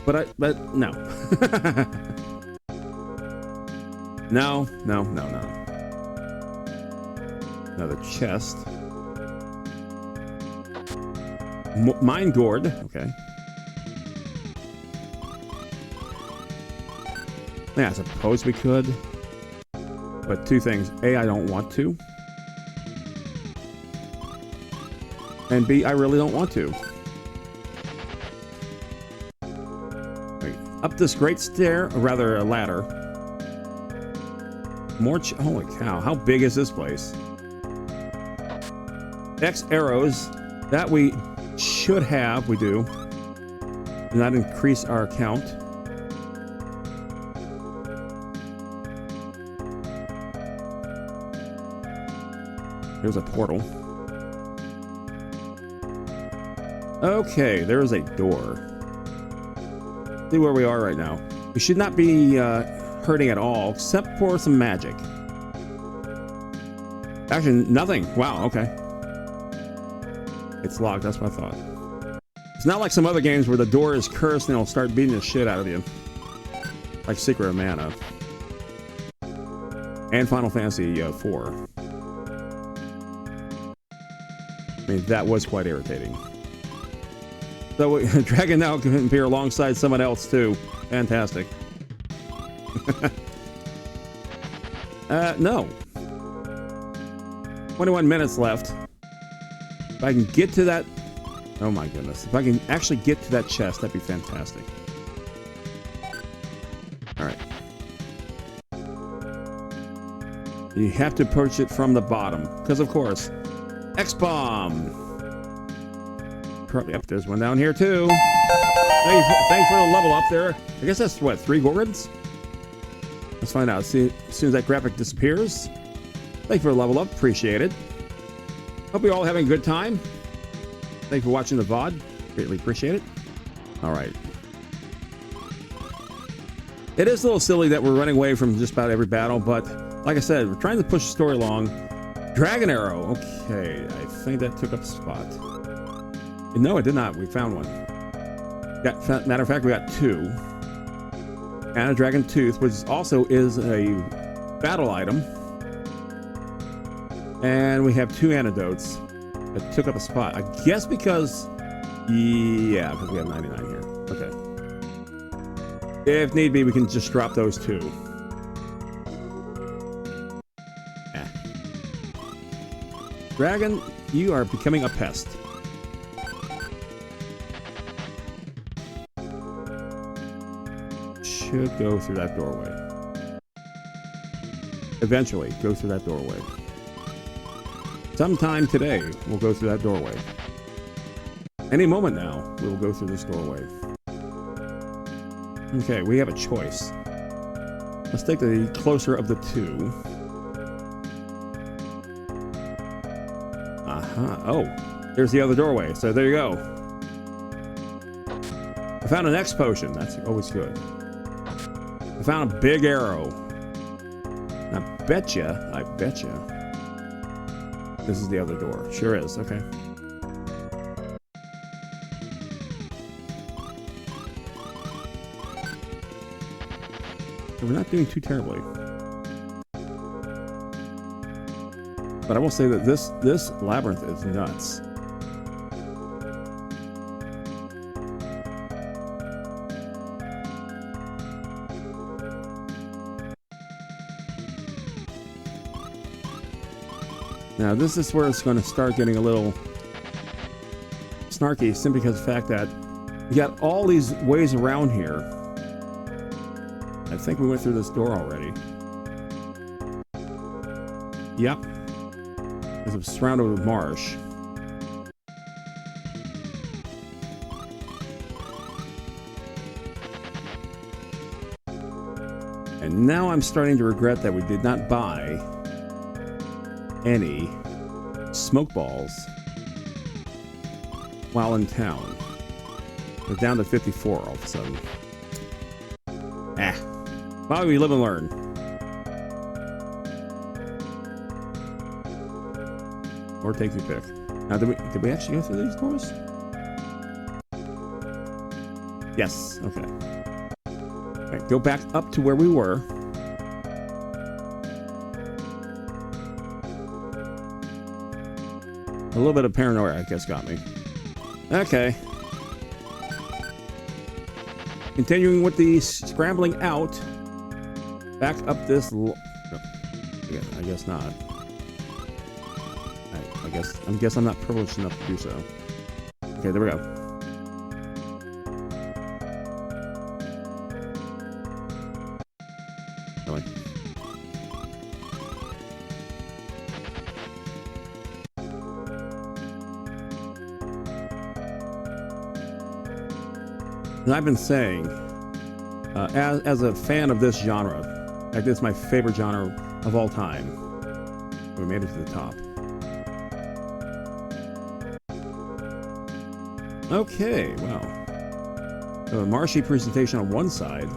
But no. No. Another chest. Mine gourd. Okay. Yeah, I suppose we could. But 2 things. A, I don't want to. And B, I really don't want to. up this great stair, or rather a ladder. More holy cow, how big is this place? X arrows that we should have, we do. Do not increase our count. There's a portal. Okay, there is a door. See where we are right now. We should not be hurting at all, except for some magic. Actually, nothing. Wow, okay. It's locked, that's what I thought. It's not like some other games where the door is cursed and it'll start beating the shit out of you. Like Secret of Mana. And Final Fantasy IV. I mean, that was quite irritating. So, Dragon now can appear alongside someone else, too. Fantastic. No. 21 minutes left. If I can get to that... Oh my goodness. If I can actually get to that chest, that'd be fantastic. Alright. You have to approach it from the bottom. Because, of course, X-Bomb! Yep, there's one down here, too. Thanks for the level up there. I guess that's, what, 3 Gorgons? Let's find out. See, as soon as that graphic disappears. Thanks for the level up. Appreciate it. Hope you're all having a good time. Thanks for watching the VOD. Greatly appreciate it. All right. It is a little silly that we're running away from just about every battle, but like I said, we're trying to push the story along. Dragon Arrow. Okay, I think that took up a spot. No, it did not. We found one. Matter of fact, we got 2. And a Dragon Tooth, which also is a battle item. And we have 2 antidotes that took up a spot. I guess because... Yeah, because we have 99 here. Okay. If need be, we can just drop those 2. Dragon, you are becoming a pest. Should go through that doorway. Eventually, go through that doorway. Sometime today, we'll go through that doorway. Any moment now, we will go through this doorway. Okay, we have a choice. Let's take the closer of the 2. Aha. Oh, there's the other doorway. So there you go. I found an X potion. That's always good. I found a big arrow. I betcha. This is the other door. Sure is. Okay. We're not doing too terribly. But I will say that this labyrinth is nuts. Now this is where it's going to start getting a little snarky, simply because of the fact that you got all these ways around here. I think we went through this door already. Yep. Because it was surrounded with marsh. And now I'm starting to regret that we did not buy any smoke balls while in town. We're down to 54 all of a sudden. Well, we live and learn. Or take your pick. Now, did we actually go through these doors? Yes. Okay. All right, go back up to where we were. A little bit of paranoia, I guess, got me. Okay. Continuing with the scrambling out. Back up this... No. Yeah, I guess not. I guess I'm not privileged enough to do so. Okay, there we go. And I've been saying, as a fan of this genre, like this is my favorite genre of all time. We made it to the top. Okay, well, so a Marshy presentation on one side.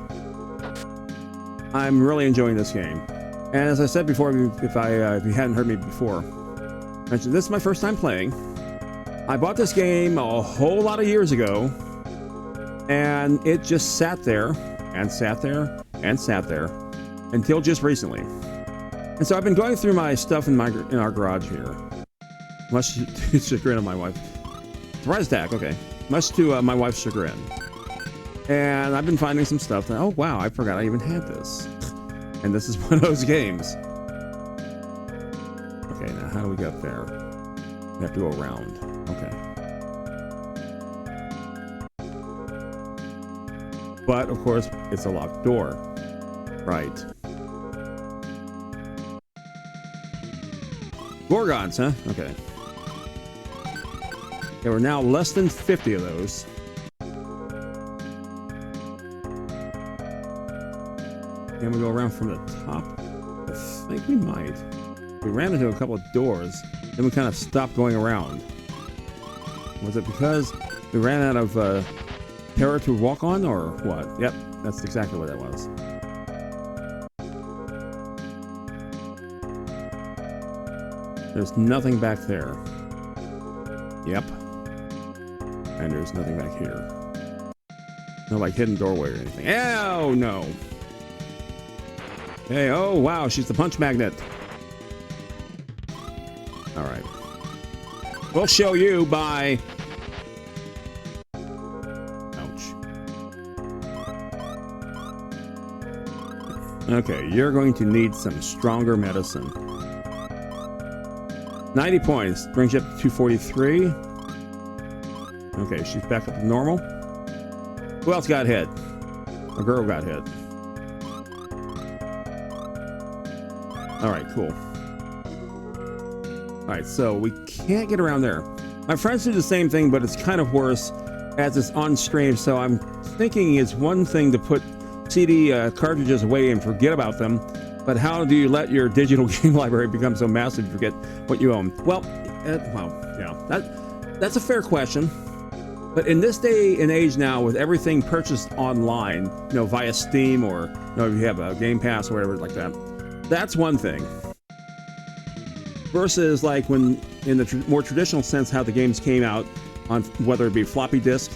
I'm really enjoying this game, and as I said before, if you hadn't heard me before, I mentioned this is my first time playing. I bought this game a whole lot of years ago, and it just sat there and sat there and sat there until just recently. And so I've been going through my stuff in our garage here, much to the chagrin of my wife. Surprise attack, okay. Much to my wife's chagrin. And I've been finding some stuff that, oh wow, I forgot I even had this. And this is one of those games. Okay, now how do we get there? We have to go around. Okay. But, of course, it's a locked door. Right. Gorgons, huh? Okay. There were now less than 50 of those. Can we go around from the top? I think we might. We ran into a couple of doors, then we kind of stopped going around. Was it because we ran out of terror to walk on, or what? Yep, that's exactly what that was. There's nothing back there. Yep. And there's nothing back here. No, like, hidden doorway or anything. Oh, no. Hey, oh, wow, she's the punch magnet. All right. We'll show you by... Ouch. Okay, you're going to need some stronger medicine. 90 points. Brings you up to 243. Okay, she's back up to normal. Who else got hit? A girl got hit. Alright, cool. Alright, so we can't get around there. My friends do the same thing, but it's kind of worse as it's on stream, so I'm thinking it's one thing to put CD cartridges away and forget about them, but how do you let your digital game library become so massive you forget what you own? Well, yeah, that's a fair question. But in this day and age now, with everything purchased online, you know, via Steam or, you know, if you have a Game Pass or whatever like that, that's one thing. Versus like when, in the more traditional sense, how the games came out on whether it be floppy disk,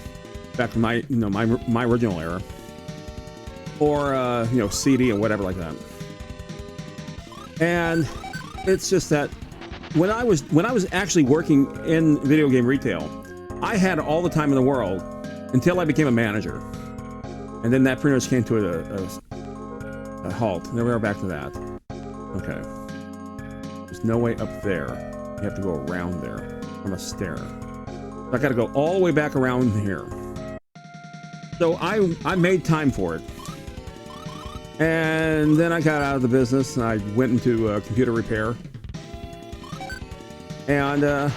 back in my, you know, my original era, or you know, CD or whatever like that. And it's just that when I was actually working in video game retail, I had all the time in the world until I became a manager, and then that pretty much came to a halt. And then we are back to that. Okay. There's no way up there. You have to go around there from a stair. So I got to go all the way back around here. So I made time for it. And then I got out of the business and I went into computer repair. And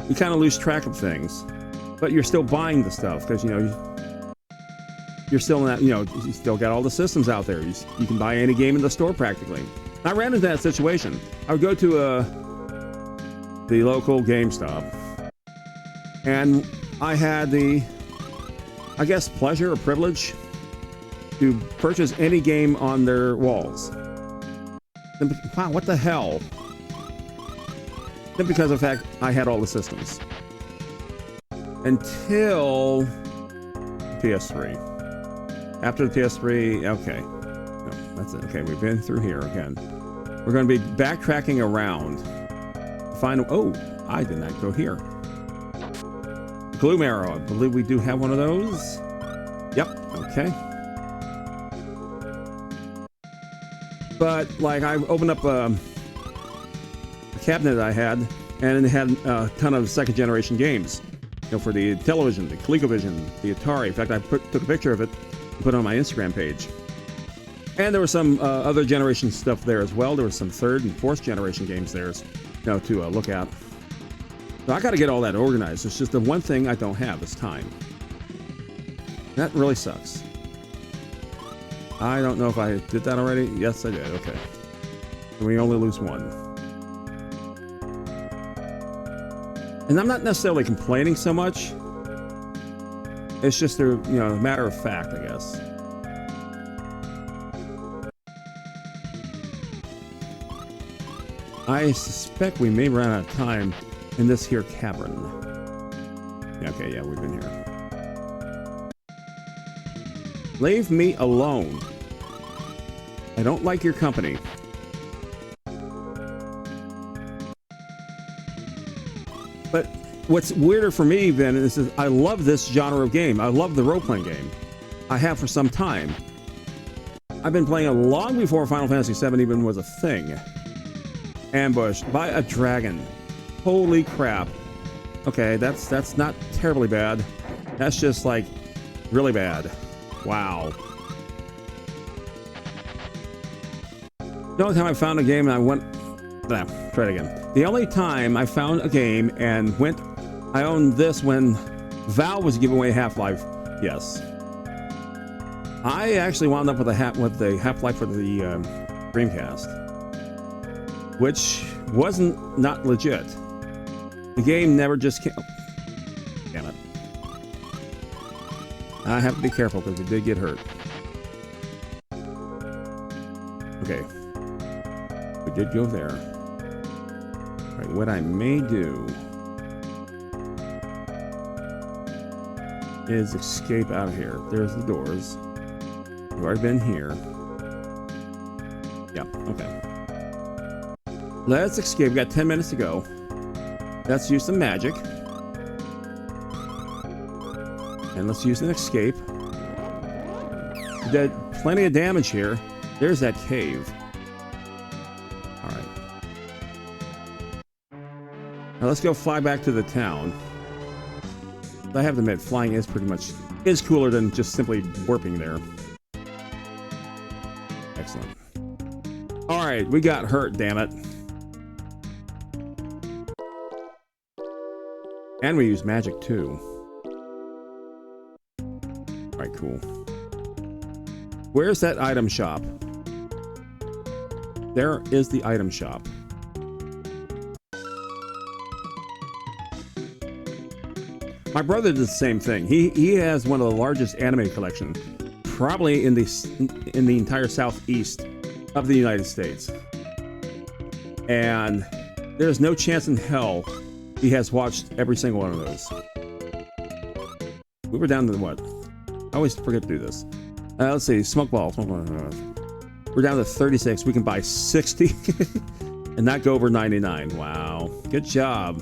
you kind of lose track of things, but you're still buying the stuff because, you know, you're still in that, you know, you still got all the systems out there. You can buy any game in the store practically. I ran into that situation. I would go to the local GameStop, and I had the, I guess, pleasure or privilege to purchase any game on their walls. And, wow, what the hell? Then because of the fact I had all the systems. Until PS3. After the PS3, okay. No, that's it. Okay, we've been through here again. We're going to be backtracking around. Find, oh, I did not go here. Gloom arrow. I believe we do have one of those. Yep, okay. But, like, I opened up a cabinet I had, and it had a ton of second-generation games. You know, for the television, the ColecoVision, the Atari. In fact, I took a picture of it and put it on my Instagram page. And there was some other generation stuff there as well. There was some third and fourth generation games there, you know, to look at. So I got to get all that organized. It's just the one thing I don't have is time. That really sucks. I don't know if I did that already. Yes, I did. Okay. And we only lose one. And I'm not necessarily complaining so much. It's just a, a matter of fact, I guess. I suspect we may run out of time in this here cavern. Yeah, okay, yeah, we've been here. Leave me alone. I don't like your company. But what's weirder for me, Ben, is that I love this genre of game. I love the role-playing game. I have for some time. I've been playing it long before Final Fantasy VII even was a thing. Ambushed by a dragon. Holy crap. Okay, that's not terribly bad. That's just like really bad. Wow. The only time I found a game and I went... try it again. The only time I found a game and went... I owned this when Valve was giving away Half-Life. Yes. I actually wound up with the Half-Life for the Dreamcast. Which wasn't not legit. The game never just came... Oh, damn it. I have to be careful because it did get hurt. Okay. We did go there. All right, what I may do is escape out of here. There's the doors. We've already been here. Yeah, okay. Let's escape. We got 10 minutes to go. Let's use some magic. And let's use an escape. We did plenty of damage here. There's that cave. Alright. Now let's go fly back to the town. I have to admit, flying is cooler than just simply warping there. Excellent. Alright, we got hurt, damn it. And we use magic too. Alright, cool. Where's that item shop? There is the item shop. My brother did the same thing. He has one of the largest anime collections, probably in the entire southeast of the United States. And there's no chance in hell he has watched every single one of those. We were down to what? I always forget to do this. Let's see, smoke ball. We're down to 36. We can buy 60 and not go over 99. Wow, good job.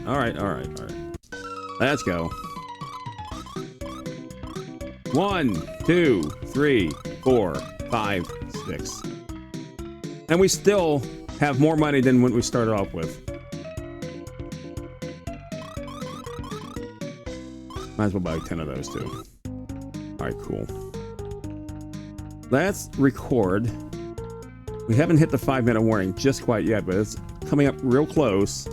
All right. Let's go. 1, 2, 3, 4, 5, 6. And we still have more money than when we started off with. Might as well buy 10 of those too. Alright, cool. Let's record. We haven't hit the 5-minute warning just quite yet, but it's coming up real close.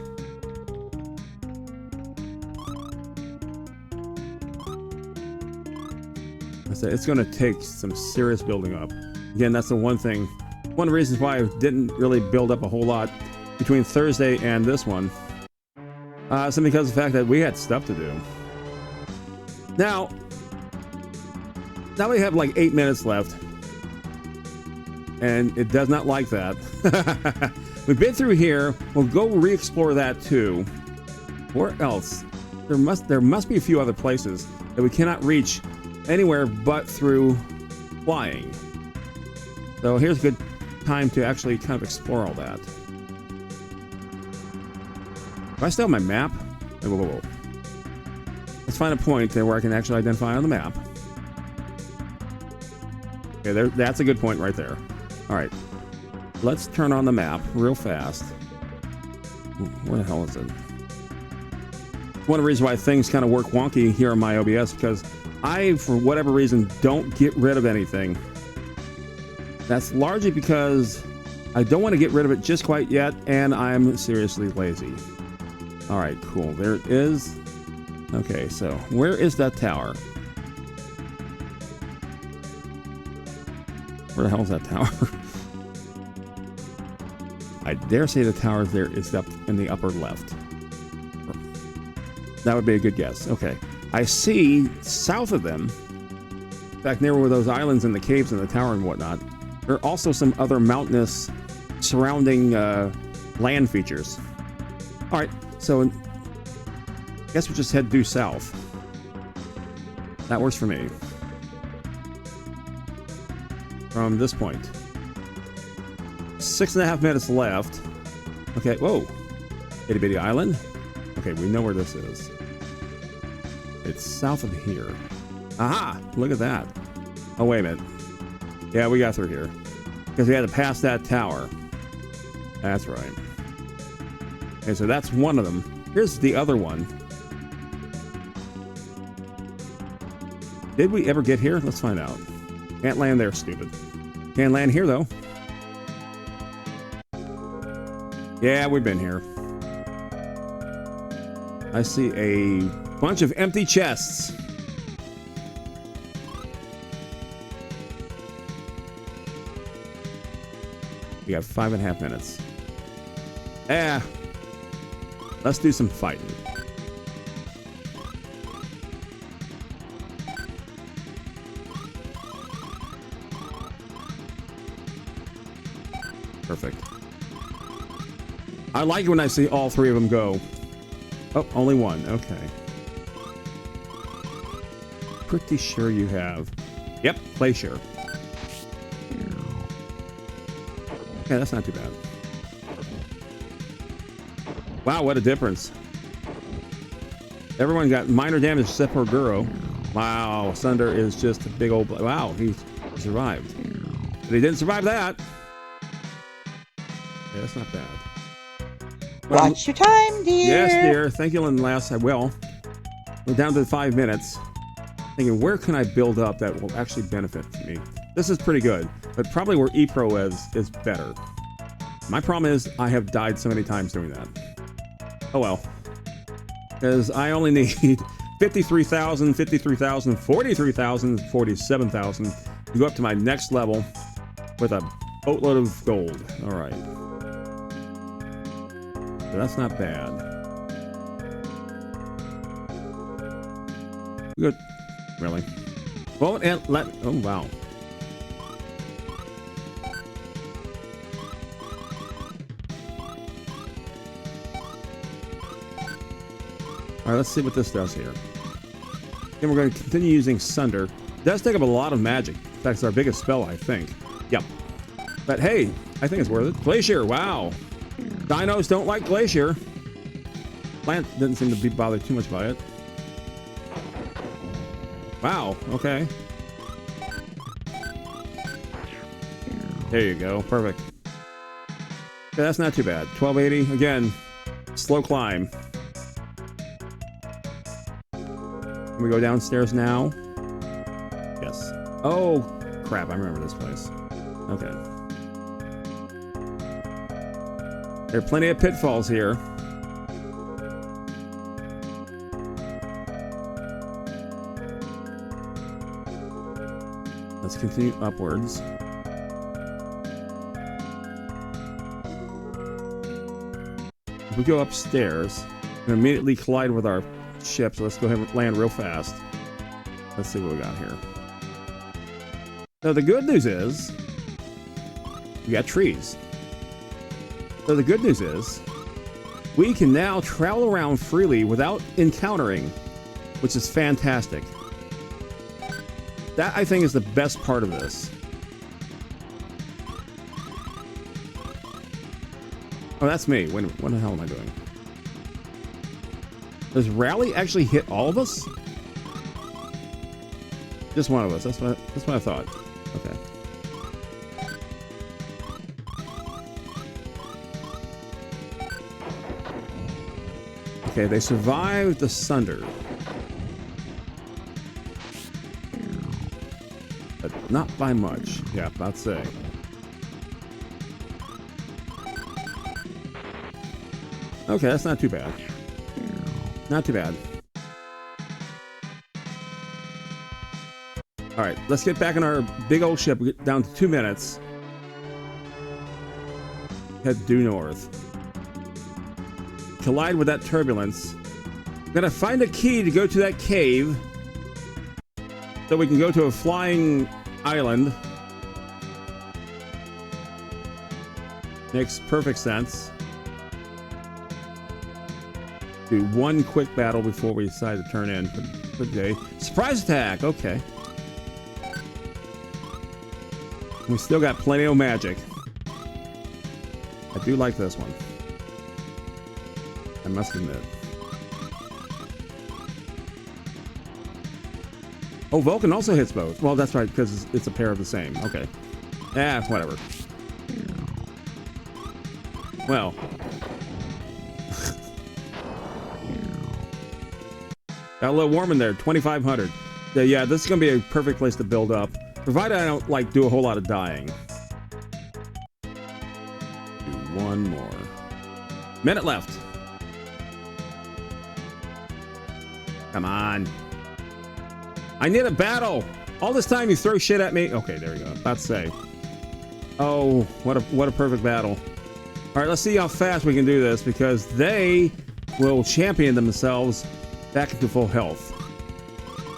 It's going to take some serious building up. Again, that's the one of the reasons why I didn't really build up a whole lot between Thursday and this one. Simply because of the fact that we had stuff to do. Now we have like 8 minutes left. And it does not like that. We've been through here. We'll go re-explore that too. Where else? There must be a few other places that we cannot reach anywhere but through flying. So here's a good time to actually kind of explore all that. Do I still have my map? Whoa. Let's find a point there where I can actually identify on the map. Okay, that's a good point right there. All right, let's turn on the map real fast. Where the hell is it? One of the reasons why things kind of work wonky here on my OBS because I, for whatever reason, don't get rid of anything. That's largely because I don't want to get rid of it just quite yet, and I'm seriously lazy. All right, cool. There it is. Okay, so where is that tower? Where the hell is that tower? I dare say the tower there is up in the upper left. That would be a good guess. Okay. I see south of them, back near where those islands and the caves and the tower and whatnot, there are also some other mountainous surrounding land features. All right, so I guess we just head due south. That works for me. From this point. 6.5 minutes left. Okay, whoa. Itty bitty island. Okay, we know where this is. It's south of here. Aha! Look at that. Oh, wait a minute. Yeah, we got through here. Because we had to pass that tower. That's right. Okay, so that's one of them. Here's the other one. Did we ever get here? Let's find out. Can't land there, stupid. Can't land here, though. Yeah, we've been here. I see a bunch of empty chests. We got 5.5 minutes. Let's do some fighting. Perfect. I like it when I see all three of them go. Oh, only one. Okay. Pretty sure you have. Yep, glacier. Okay, that's not too bad. Wow, what a difference. Everyone got minor damage except for Guro. Wow, Sunder is just a big old... Wow, he survived. But he didn't survive that. Yeah, that's not bad. Well, watch your time, dear. Yes, dear. Thank you, and last I will. We're down to 5 minutes. Thinking, where can I build up that will actually benefit me? This is pretty good, but probably where E-Pro is better. My problem is I have died so many times doing that. Oh well. Because I only need 53,000, 53,000, 43,000, 47,000 to go up to my next level with a boatload of gold. All right. So that's not bad. Good. Really? Vote and let... Oh, wow. Alright, let's see what this does here. Then we're going to continue using Sunder. It does take up a lot of magic. In fact, it's our biggest spell, I think. Yep. But hey, I think it's worth it. Glacier, wow. Dinos don't like Glacier. Plant didn't seem to be bothered too much by it. Wow, okay. There you go, perfect. Okay, that's not too bad. 1280, again, slow climb. Can we go downstairs now? Yes. Oh, crap, I remember this place. Okay. There are plenty of pitfalls here. Let's continue upwards. If we go upstairs, we immediately collide with our ship, so let's go ahead and land real fast. Let's see what we got here. So the good news is, we got trees. So the good news is, we can now travel around freely without encountering, which is fantastic. That, I think, is the best part of this. Oh, that's me. Wait a minute. What the hell am I doing? Does Rally actually hit all of us? Just one of us. That's what I thought. Okay. Okay, they survived the Sunder. But not by much. Yeah, I'd say. Okay, that's not too bad. Not too bad. All right, let's get back in our big old ship. We get down to 2 minutes. Head due north. Collide with that turbulence. Gotta find a key to go to that cave so we can go to a flying island. Makes perfect sense. Do one quick battle before we decide to turn in for the day. Surprise attack, okay. We still got plenty of magic. I do like this one, I must admit. Oh, Vulcan also hits both. Well, that's right, because it's a pair of the same. Okay. Ah, whatever. Well. Got a little warm in there, 2,500. Yeah, this is going to be a perfect place to build up. Provided I don't, like, do a whole lot of dying. Do one more. Minute left. Come on. I need a battle. All this time you throw shit at me. Okay, there we go. About to say. Oh, what a perfect battle. All right, let's see how fast we can do this, because they will champion themselves back into full health,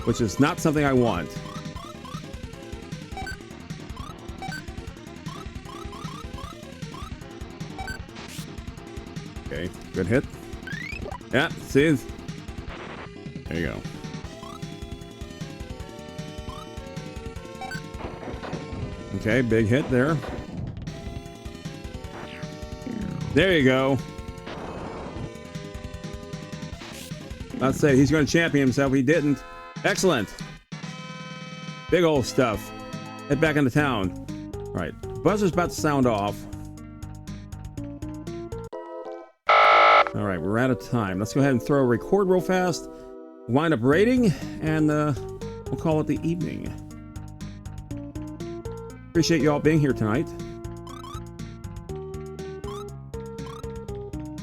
which is not something I want. Okay, good hit. Yeah, see? There you go. Okay, big hit there. There you go. I'd say he's going to champion himself. He didn't. Excellent. Big old stuff. Head back into town. All right, buzzer's about to sound off. All right, we're out of time. Let's go ahead and throw a record real fast. Wind up rating, and we'll call it the evening. Appreciate you all being here tonight.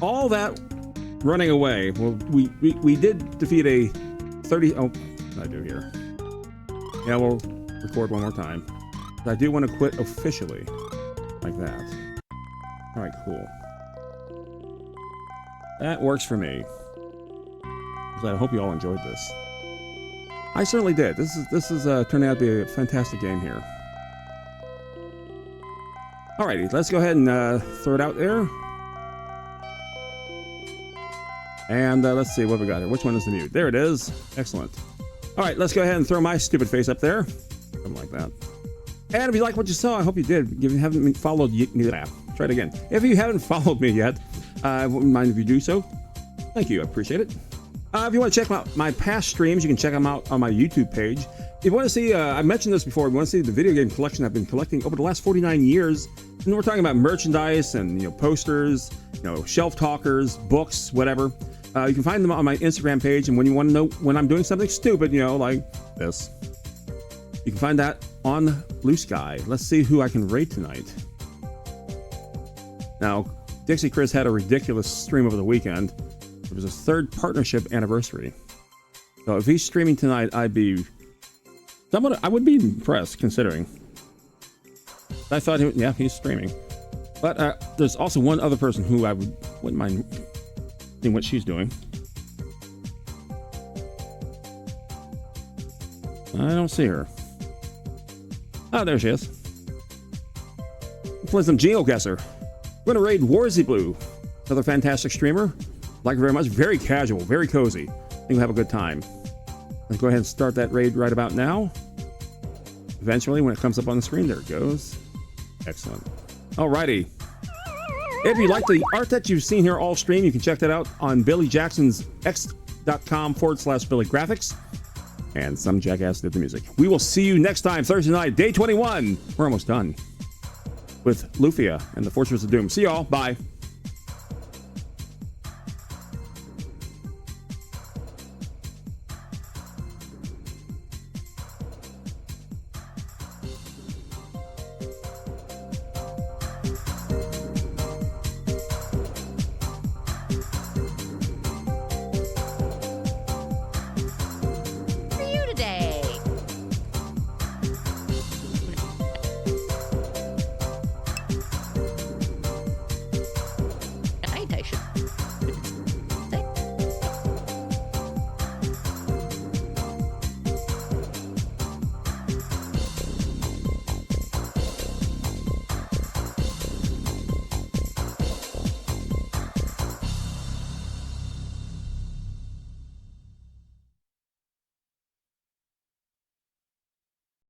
All that running away. Well, we did defeat a 30. Oh, I do here. Yeah, we'll record one more time. I do want to quit officially, like that. All right, cool. That works for me. I hope you all enjoyed this. I certainly did. This is turning out to be a fantastic game here. Alrighty, let's go ahead and throw it out there. And let's see what we got here. Which one is the mute? There it is. Excellent. All right, let's go ahead and throw my stupid face up there. Something like that. And if you like what you saw, I hope you did. If you haven't followed me, try it again. If you haven't followed me yet, I wouldn't mind if you do so. Thank you. I appreciate it. If you want to check out my past streams, you can check them out on my YouTube page. If you want to see, I mentioned this before, if you want to see the video game collection I've been collecting over the last 49 years, and we're talking about merchandise and, posters, shelf talkers, books, whatever. You can find them on my Instagram page, and when you want to know when I'm doing something stupid, like this, you can find that on Blue Sky. Let's see who I can rate tonight. Now, Dixie Chris had a ridiculous stream over the weekend. It was his 3rd partnership anniversary. So if he's streaming tonight, I would be impressed, considering. I thought, he's streaming. But there's also one other person who I wouldn't mind seeing what she's doing. I don't see her. Oh, there she is. Play some GeoGuessr. We're gonna raid Warzy Blue, another fantastic streamer. Like her very much. Very casual, very cozy. I think we'll have a good time. Let's go ahead and start that raid right about now. Eventually, when it comes up on the screen, there it goes. Excellent. Alrighty. If you like the art that you've seen here all stream, you can check that out on Billy Jackson's x.com/Billy Graphics. And some jackass did the music. We will see you next time, Thursday night, day 21. We're almost done with Lufia and the Fortress of Doom. See y'all. Bye.